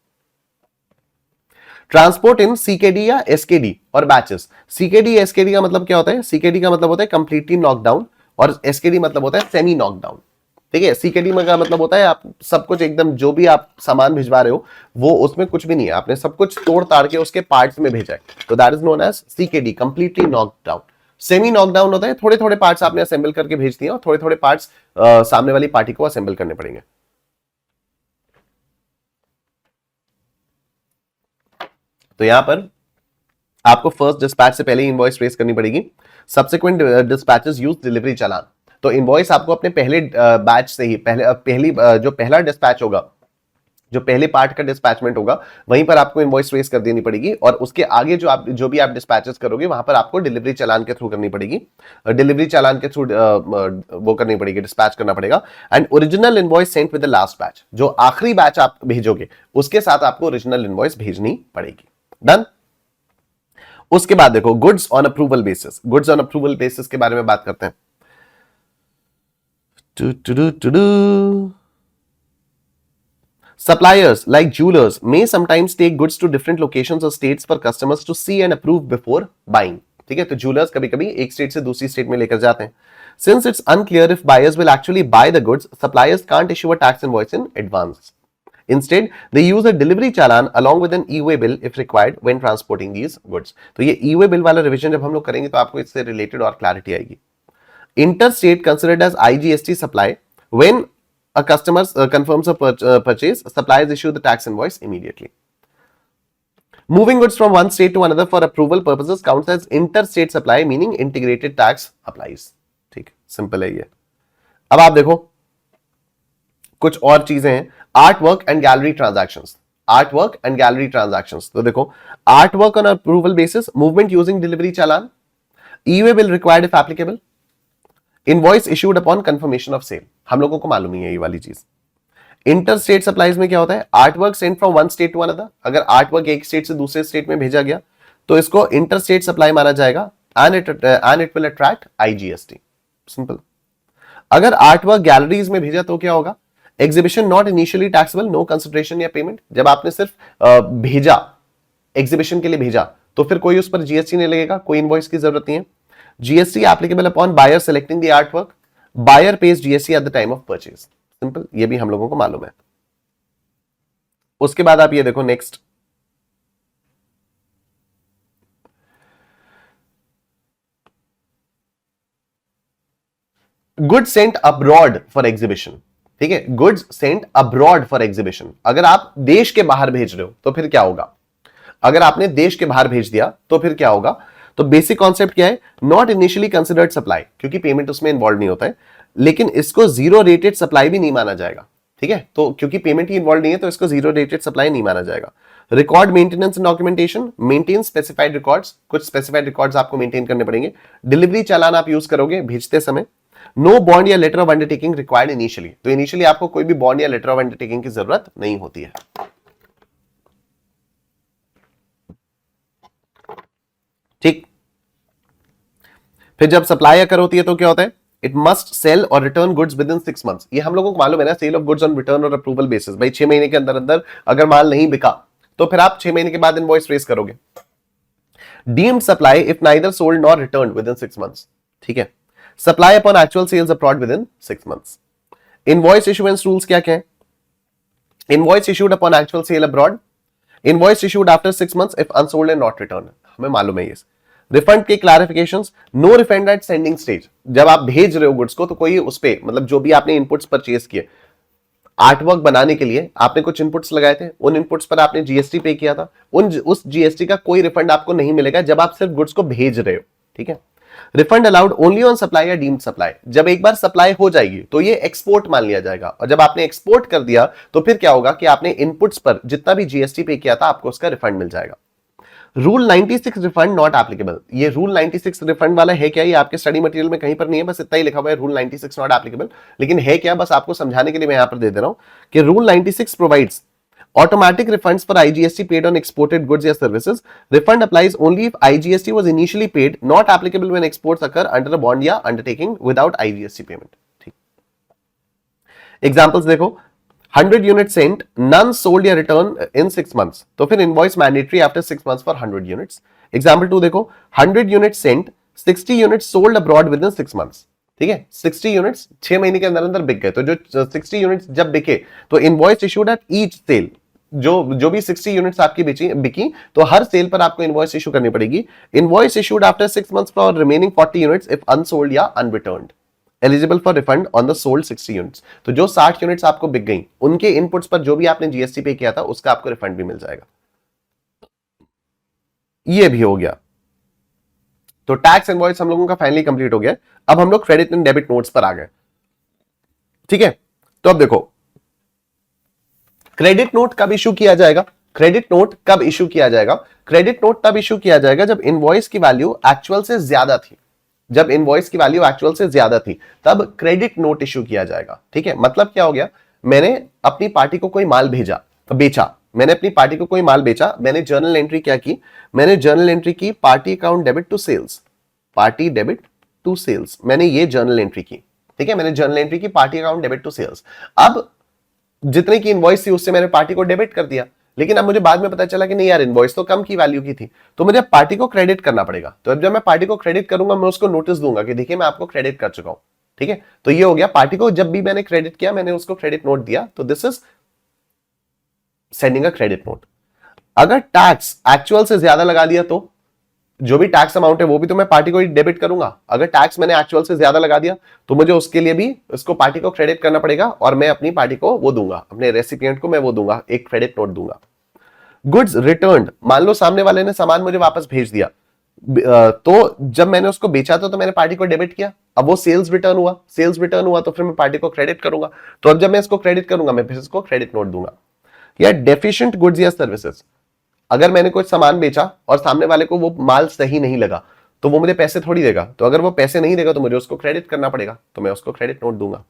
Speaker 1: ट्रांसपोर्ट इन सीकेडी या एसकेडी और बैचेस। सीकेडी एसकेडी का मतलब क्या होता है? सीकेडी का मतलब होता है कंप्लीटली नॉकडाउन, और एसकेडी मतलब होता है सेमी नॉकडाउन। ठीक है, सीकेडी का मतलब होता है आप सब कुछ एकदम, जो भी आप सामान भिजवा रहे हो वो उसमें कुछ भी नहीं है, आपने सब कुछ तोड़ ताड़ के उसके पार्ट्स में भेजा है, तो that is known as CKD, completely knockdown. Semi knockdown होता है थोड़े थोड़े पार्ट्स आपने असेंबल करके भेज दिए और थोड़े थोड़े पार्ट्स सामने वाली पार्टी को असेंबल करने पड़ेंगे। तो यहां पर आपको फर्स्ट डिस्पैच से पहले इनवॉइस रेज करनी पड़ेगी। सब्सिक्वेंट डिस्पैचेस यूज डिलीवरी चालान, तो इनवॉइस आपको अपने पहले बैच से ही, जो पहला डिस्पैच होगा, जो पहले पार्ट का डिस्पैचमेंट होगा, वहीं पर आपको इनवॉइस रेज कर देनी पड़ेगी, और उसके आगे जो भी आप डिस्पैचेस करोगे वहां पर आपको डिलीवरी चालान के थ्रू करनी पड़ेगी, डिलीवरी चालान के थ्रू वो करनी पड़ेगी, डिस्पैच करना पड़ेगा। And original invoice sent with the last batch, जो आखिरी बैच आप भेजोगे उसके साथ आपको ओरिजिनल इनवॉइस भेजनी पड़ेगी। डन। उसके बाद देखो, goods on approval basis, goods on approval basis के बारे में बात करते हैं। Suppliers like jewelers may sometimes take goods to different locations or states for customers to see and approve before buying. ठीक है, तो jewelers कभी कभी एक स्टेट से दूसरी स्टेट में लेकर जाते हैं. Since it's unclear if buyers will actually buy the goods, suppliers can't issue a tax invoice in advance. Instead, they use a delivery challan along with an e-way bill if required when transporting these goods. तो ये e-way bill वाला revision जब हम लोग करेंगे तो आपको इससे रिलेटेड और क्लैरिटी आएगी. Interstate considered as IGST supply. When a customer confirms a purchase, suppliers issue the tax invoice immediately. Moving goods from one state to another for approval purposes counts as interstate supply, meaning integrated tax applies. ठीक, simple है ये. अब आप देखो कुछ और चीजें हैं. Art work and gallery transactions. Art work and gallery transactions. तो देखो art work on approval basis, movement using delivery challan, e-way bill required if applicable, invoice issued upon confirmation of sale. हम लोगों को मालूम ही है ये वाली चीज. इंटर स्टेट सप्लाईज में क्या होता है? Art work sent from one state to another. अगर आर्ट वर्क एक स्टेट से दूसरे स्टेट में भेजा गया तो इसको इंटर स्टेट सप्लाई माना जाएगा and it will attract IGST. Simple. अगर आर्ट वर्क गैलरीज में भेजा तो क्या होगा? Exhibition not initially taxable, no consideration या पेमेंट. जब आपने सिर्फ भेजा, एग्जीबिशन के लिए भेजा, तो फिर कोई उस पर जीएसटी नहीं लगेगा, कोई इनवॉइस की जरूरत नहीं है. GST applicable upon buyer selecting the artwork. Buyer pays GST at the time of purchase. Simple. ये भी हम लोगों को मालूम है. उसके बाद आप ये देखो next. Goods sent abroad for exhibition. ठीक है, goods Saint abroad for exhibition. अगर आप देश के बाहर भेज रहे हो तो फिर क्या होगा? अगर आपने देश के बाहर भेज दिया तो फिर क्या होगा? तो बेसिक कॉन्सेप्ट क्या है? नॉट इनिशियली कंसिडर्ड सप्लाई, क्योंकि पेमेंट उसमें इन्वॉल्व नहीं होता है, लेकिन इसको जीरो रेटेड सप्लाई भी नहीं माना जाएगा. ठीक है, तो क्योंकि पेमेंट ही इन्वॉल्व नहीं है तो इसको जीरो रेटेड सप्लाई नहीं माना जाएगा. Record maintenance and documentation, maintain specified records. कुछ स्पेसिफाइड रिकॉर्ड्स आपको मेंटेन करने पड़ेंगे. डिलीवरी चालान आप यूज करोगे भेजते समय. नो बॉन्ड या letter of undertaking required initially. तो इनिशियली आपको कोई भी बॉन्ड या लेटर ऑफ अंडरटेकिंग की जरूरत नहीं होती है. ठीक. फिर जब सप्लाई अकर होती है तो क्या होता है? इट मस्ट सेल और return goods with in 6 months. ये हम लोगों को मालूम है ना, sale of goods on return और अप्रूवल बेसिस. भाई 6 महीने के अंदर अंदर अगर माल नहीं बिका तो फिर आप 6 महीने के बाद इनवॉइस रेज करोगे. Deemed supply if neither sold nor return with in 6 months. ठीक है. Supply upon actual sales abroad with in 6 months. Invoice issuance rules क्या क्या है? Invoice issued upon actual sale abroad. Invoice issued after 6 months if unsold and not return. हमें मालूम है ये. Refund के clarifications. No refund at sending stage. जब आप भेज रहे हो गुड्स को तो कोई उस पे, मतलब जो भी आपने इनपुट्स परचेज किए, आर्टवर्क बनाने के लिए आपने कुछ इनपुट्स लगाए थे, उन इनपुट्स पर आपने जीएसटी पे किया था, उस जीएसटी का कोई रिफंड आपको नहीं मिलेगा जब आप सिर्फ गुड्स को भेज रहे हो. ठीक है. Refund allowed only on supply या डीम्ड सप्लाई. जब एक बार सप्लाई हो जाएगी तो ये एक्सपोर्ट मान लिया जाएगा, और जब आपने एक्सपोर्ट कर दिया तो फिर क्या होगा कि आपने इनपुट्स पर जितना भी जीएसटी पे किया था आपको उसका रिफंड मिल जाएगा. Rule 96 refund not applicable. ये रूल 96 रिफंड वाला है क्या? ये आपके स्टडी मटेरियल में कहीं पर नहीं है, बस इतना ही लिखा हुआ है, रूल 96 नॉट एप्लीकेबल. लेकिन है क्या, बस आपको समझाने के लिए मैं यहां पर दे दे रहा हूं कि rule 96 provides automatic refunds for IGST paid on exported goods or services. Refund applies only if IGST was initially paid, not applicable when exports occur under a bond या undertaking without IGST payment. ठीक. Examples देखो. 100 units sent, none sold या return in 6 months. तो फिर invoice mandatory after 6 months for 100 units. Example 2 देखो. 100 units sent, 60 units sold abroad within 6 months. ठीक है. 60 units 6 महीने के अंदर अंदर बिक गए. तो जो 60 यूनिट्स जब बिके तो invoice issued at each sale. जो भी 60 यूनिट्स आपकी बिकी तो हर सेल पर आपको इनवॉइस इशू करनी पड़ेगी. Invoice issued after 6 months for remaining 40 units if unsold या unreturned. Eligible for refund on the sold 60 units. तो जो 60 यूनिट्स आपको बिक गई उनके इनपुट्स पर जो भी आपने जीएसटी पे किया था उसका आपको रिफंड भी मिल जाएगा. ये भी हो गया. तो टैक्स इनवॉइस हम लोगों का फाइनली कंप्लीट हो गया. अब हम लोग क्रेडिट एंड डेबिट नोट्स पर आ गए. ठीक है. तो अब देखो क्रेडिट नोट कब इशू किया जाएगा? क्रेडिट नोट कब इशू किया जाएगा? क्रेडिट नोट तब इशू किया जाएगा जब इनवॉइस की वैल्यू एक्चुअल से ज्यादा थी. जब इनवॉइस की वैल्यू एक्चुअल से ज्यादा थी तब क्रेडिट नोट इशू किया जाएगा. ठीक है. मतलब क्या हो गया? मैंने अपनी पार्टी को कोई माल बेचा. मैंने अपनी पार्टी को कोई माल बेचा. मैंने जर्नल एंट्री क्या की? मैंने जर्नल एंट्री की party account debit to sales. Party debit to sales. मैंने ये जर्नल एंट्री की. ठीक है, मैंने जर्नल एंट्री की party account debit to sales. अब जितने की इनवॉइस थी उससे मैंने पार्टी को डेबिट कर दिया, लेकिन अब मुझे बाद में पता चला कि नहीं यार, इनवॉइस तो कम की वैल्यू की थी, तो मुझे पार्टी को क्रेडिट करना पड़ेगा। तो अब जब मैं पार्टी को क्रेडिट करूंगा, मैं उसको नोटिस दूंगा कि देखिए मैं आपको क्रेडिट कर चुका हूं। ठीक है, तो ये हो गया पार्टी को जब भी मैंने क्रेडिट किया, मैंने उसको क्रेडिट नोट दिया, तो this is sending a credit note. अगर टैक्स एक्चुअल से ज्यादा लगा दिया तो जो भी टैक्स अमाउंट है वो भी तो मैं पार्टी को ही डेबिट करूंगा। अगर टैक्स मैंने एक्चुअल से ज्यादा लगा दिया तो मुझे उसके लिए भी इसको पार्टी को क्रेडिट करना पड़ेगा, और मैं अपनी पार्टी को वो दूंगा, अपने रेसिपिएंट को मैं वो दूंगा, एक क्रेडिट नोट दूंगा। गुड्स रिटर्न्ड, मान लो सामने वाले ने सामान मुझे वापस भेज दिया, तो जब मैंने उसको बेचा तो मैंने पार्टी को डेबिट किया। अब वो सेल्स रिटर्न हुआ तो फिर मैं पार्टी को क्रेडिट करूंगा। तो अब जब मैं इसको क्रेडिट करूंगा, मैं फिर इसको क्रेडिट नोट दूंगा। या डेफिशिएंट गुड्स या सर्विसेज, अगर मैंने कुछ सामान बेचा और सामने वाले को वो माल सही नहीं लगा, तो वो मुझे पैसे थोड़ी देगा। तो अगर वो पैसे नहीं देगा तो मुझे उसको क्रेडिट करना पड़ेगा, तो मैं उसको क्रेडिट नोट दूंगा।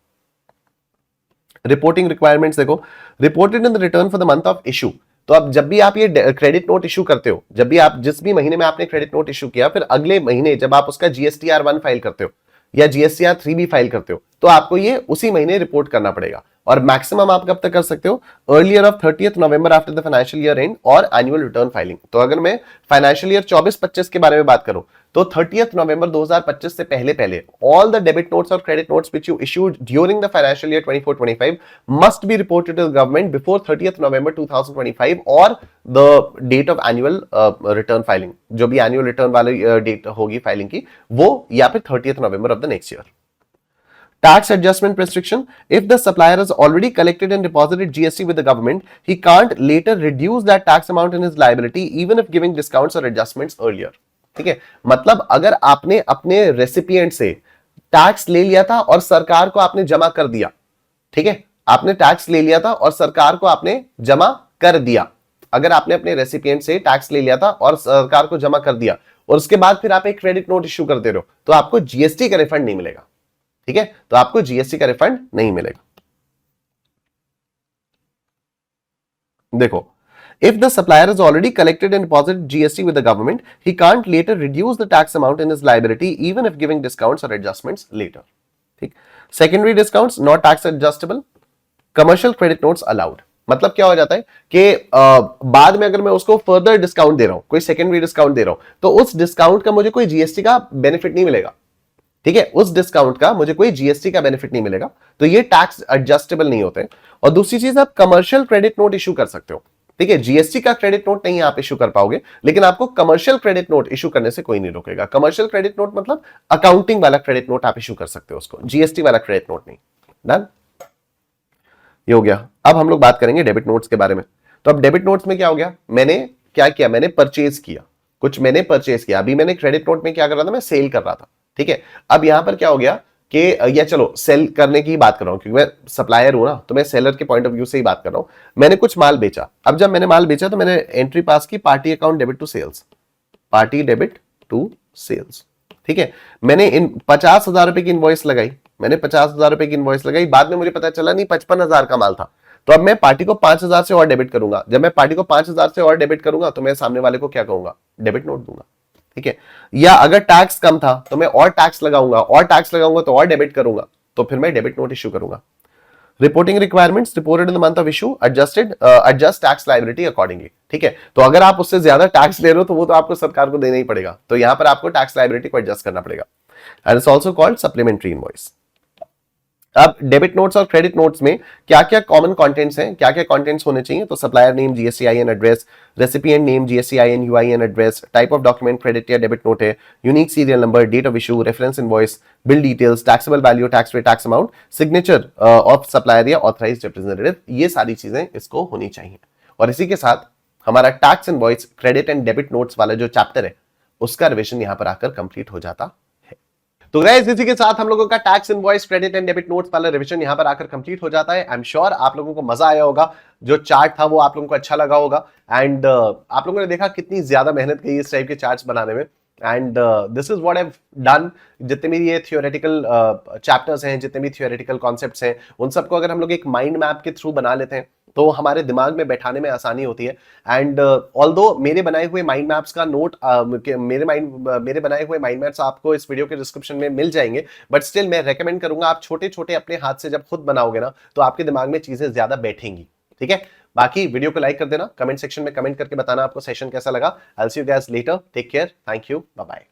Speaker 1: रिपोर्टिंग रिक्वायरमेंट्स देखो, reported in the return for the month of issue. तो अब जब भी आप ये क्रेडिट नोट इशू करते हो, जब भी आप जिस भी महीने में आपने क्रेडिट नोट इशू किया, फिर अगले महीने जब आप उसका GSTR 1 फाइल करते हो या GSTR 3 भी फाइल करते हो, तो आपको ये उसी महीने रिपोर्ट करना पड़ेगा। और मैक्सिमम आप कब तक कर सकते हो? Earlier of 30th November after the financial year and और एनुअल रिटर्न फाइलिंग। तो अगर मैं फाइनेंशियल ईयर 24-25 के बारे में बात करूं, तो 30th नवंबर 2025 से पहले पहले ऑल द डेबिट नोट्स और credit notes which you issued during the financial year 24-25 must be reported to the government before 30th November 2025 और the date of annual return filing, जो भी एनुअल रिटर्न वाली date होगी filing की, वो या फिर 30th November of the next year. Tax adjustment restriction, if the supplier has already collected and deposited GST with the government, he can't later reduce that tax amount in his liability even if giving discounts or adjustments earlier. ठीक है, मतलब अगर आपने अपने recipient से tax ले लिया था और सरकार को आपने जमा कर दिया, ठीक है, आपने टैक्स ले लिया था और सरकार को आपने जमा कर दिया, अगर आपने अपने रेसिपिएंट से टैक्स ले लिया था और सरकार को जमा कर दिया और उसके बाद फिर आप एक क्रेडिट नोट इश्यू करते रहो, तो आपको जीएसटी का रिफंड नहीं मिलेगा। ठीक है, तो आपको जीएसटी का रिफंड नहीं मिलेगा। देखो, if the supplier has already collected and deposited GST with the government, he can't later reduce the tax amount in his liability even if giving discounts or adjustments later. ठीक, secondary discounts not tax adjustable, commercial credit notes allowed। मतलब क्या हो जाता है कि बाद में अगर मैं उसको फर्दर डिस्काउंट दे रहा हूं, कोई सेकेंडरी डिस्काउंट दे रहा हूं, तो उस डिस्काउंट का मुझे कोई जीएसटी का बेनिफिट नहीं मिलेगा। ठीक है, उस डिस्काउंट का मुझे कोई जीएसटी का बेनिफिट नहीं मिलेगा, तो ये टैक्स एडजस्टेबल नहीं होते। और दूसरी चीज, आप कमर्शियल क्रेडिट नोट इशू कर सकते हो। ठीक है, जीएसटी का क्रेडिट नोट नहीं आप इशू कर पाओगे, लेकिन आपको कमर्शियल क्रेडिट नोट इशू करने से कोई नहीं रोकेगा। कमर्शियल क्रेडिट नोट मतलब अकाउंटिंग वाला क्रेडिट नोट आप इशू कर सकते हो, उसको जीएसटी वाला क्रेडिट नोट नहीं। डन, ये हो गया। अब हम लोग बात करेंगे डेबिट नोट्स के बारे में। तो अब डेबिट नोट्स में क्या हो गया, मैंने क्या किया, मैंने परचेज किया, कुछ मैंने परचेज किया। अभी मैंने क्रेडिट नोट में क्या कर रहा था, मैं सेल कर रहा था। ठीक है, अब यहां पर क्या हो गया कि या चलो सेल करने की ही बात कर रहा हूं, क्योंकि मैं सप्लायर हूं ना, तो मैं सेलर के पॉइंट ऑफ व्यू से ही बात कर रहा हूं। मैंने कुछ माल बेचा, अब जब मैंने माल बेचा तो मैंने एंट्री पास की party account debit to sales, party debit to sales. ठीक है, मैंने इन 50,000 रुपए की इनवॉइस लगाई, मैंने 50,000 रुपए की इनवॉइस लगाई, बाद में मुझे पता चला नहीं 55,000 का माल था, तो अब मैं पार्टी को 5,000 से और डेबिट करूंगा। जब मैं पार्टी को 5,000 से और डेबिट करूंगा तो मैं सामने वाले को क्या कहूंगा, डेबिट नोट दूंगा। ठीक है, या अगर टैक्स कम था तो मैं और टैक्स लगाऊंगा, और टैक्स लगाऊंगा तो और डेबिट करूंगा, तो फिर मैं डेबिट नोट इश्यू करूंगा। Reporting requirements, reported in the month of issue, adjust tax liability accordingly. ठीक है, तो अगर आप उससे ज्यादा टैक्स ले रहे हो तो वो तो आपको सरकार को देना ही पड़ेगा, तो यहां पर आपको टैक्स लायबिलिटी को एडजस्ट करना पड़ेगा। And it's also called supplementary invoice. अब डेबिट नोट्स और क्रेडिट नोट्स में क्या क्या कॉमन कंटेंट्स हैं, क्या क्या कंटेंट्स होने चाहिए? तो supplier name, GSTIN address, recipient name, GSTIN UIN address, type of document credit या डेबिट नोट है, unique serial number, date of issue, reference invoice, bill details, taxable value, tax rate, tax amount, signature of supplier या authorised representative, ये सारी चीजें इसको होनी चाहिए। और इसी के साथ हमारा tax invoice, credit and debit notes वाला जो चैप्टर है उसका रिविजन यहां पर आकर कंप्लीट हो जाता। तो गाइस, इसी के साथ हम लोगों का tax invoice, credit and debit notes वाला रिवीजन यहां पर आकर कंप्लीट हो जाता है। आई एम श्योर आप लोगों को मजा आया होगा, जो चार्ट था वो आप लोगों को अच्छा लगा होगा। एंड आप लोगों ने देखा कितनी ज्यादा मेहनत की इस टाइप के चार्ट्स बनाने में। And this is what I have done. जितने भी ये थियोरेटिकल चैप्टर्स हैं, जितने भी थियोरेटिकल कॉन्सेप्ट्स हैं, उन सबको अगर हम लोग एक माइंड मैप के थ्रू बना लेते हैं तो हमारे दिमाग में बैठाने में आसानी होती है। एंड ऑल्दो मेरे बनाए हुए माइंड मैप्स का नोट मेरे बनाए हुए माइंड मैप्स आपको इस वीडियो के डिस्क्रिप्शन में मिल जाएंगे, बट स्टिल मैं रेकमेंड करूंगा आप छोटे छोटे अपने हाथ से जब खुद बनाओगे ना तो आपके दिमाग में चीजें ज्यादा बैठेंगी। ठीक है, बाकी वीडियो को लाइक कर देना, कमेंट सेक्शन में कमेंट करके बताना आपको सेशन कैसा लगा। I will see you guys later, take care, thank you, bye bye.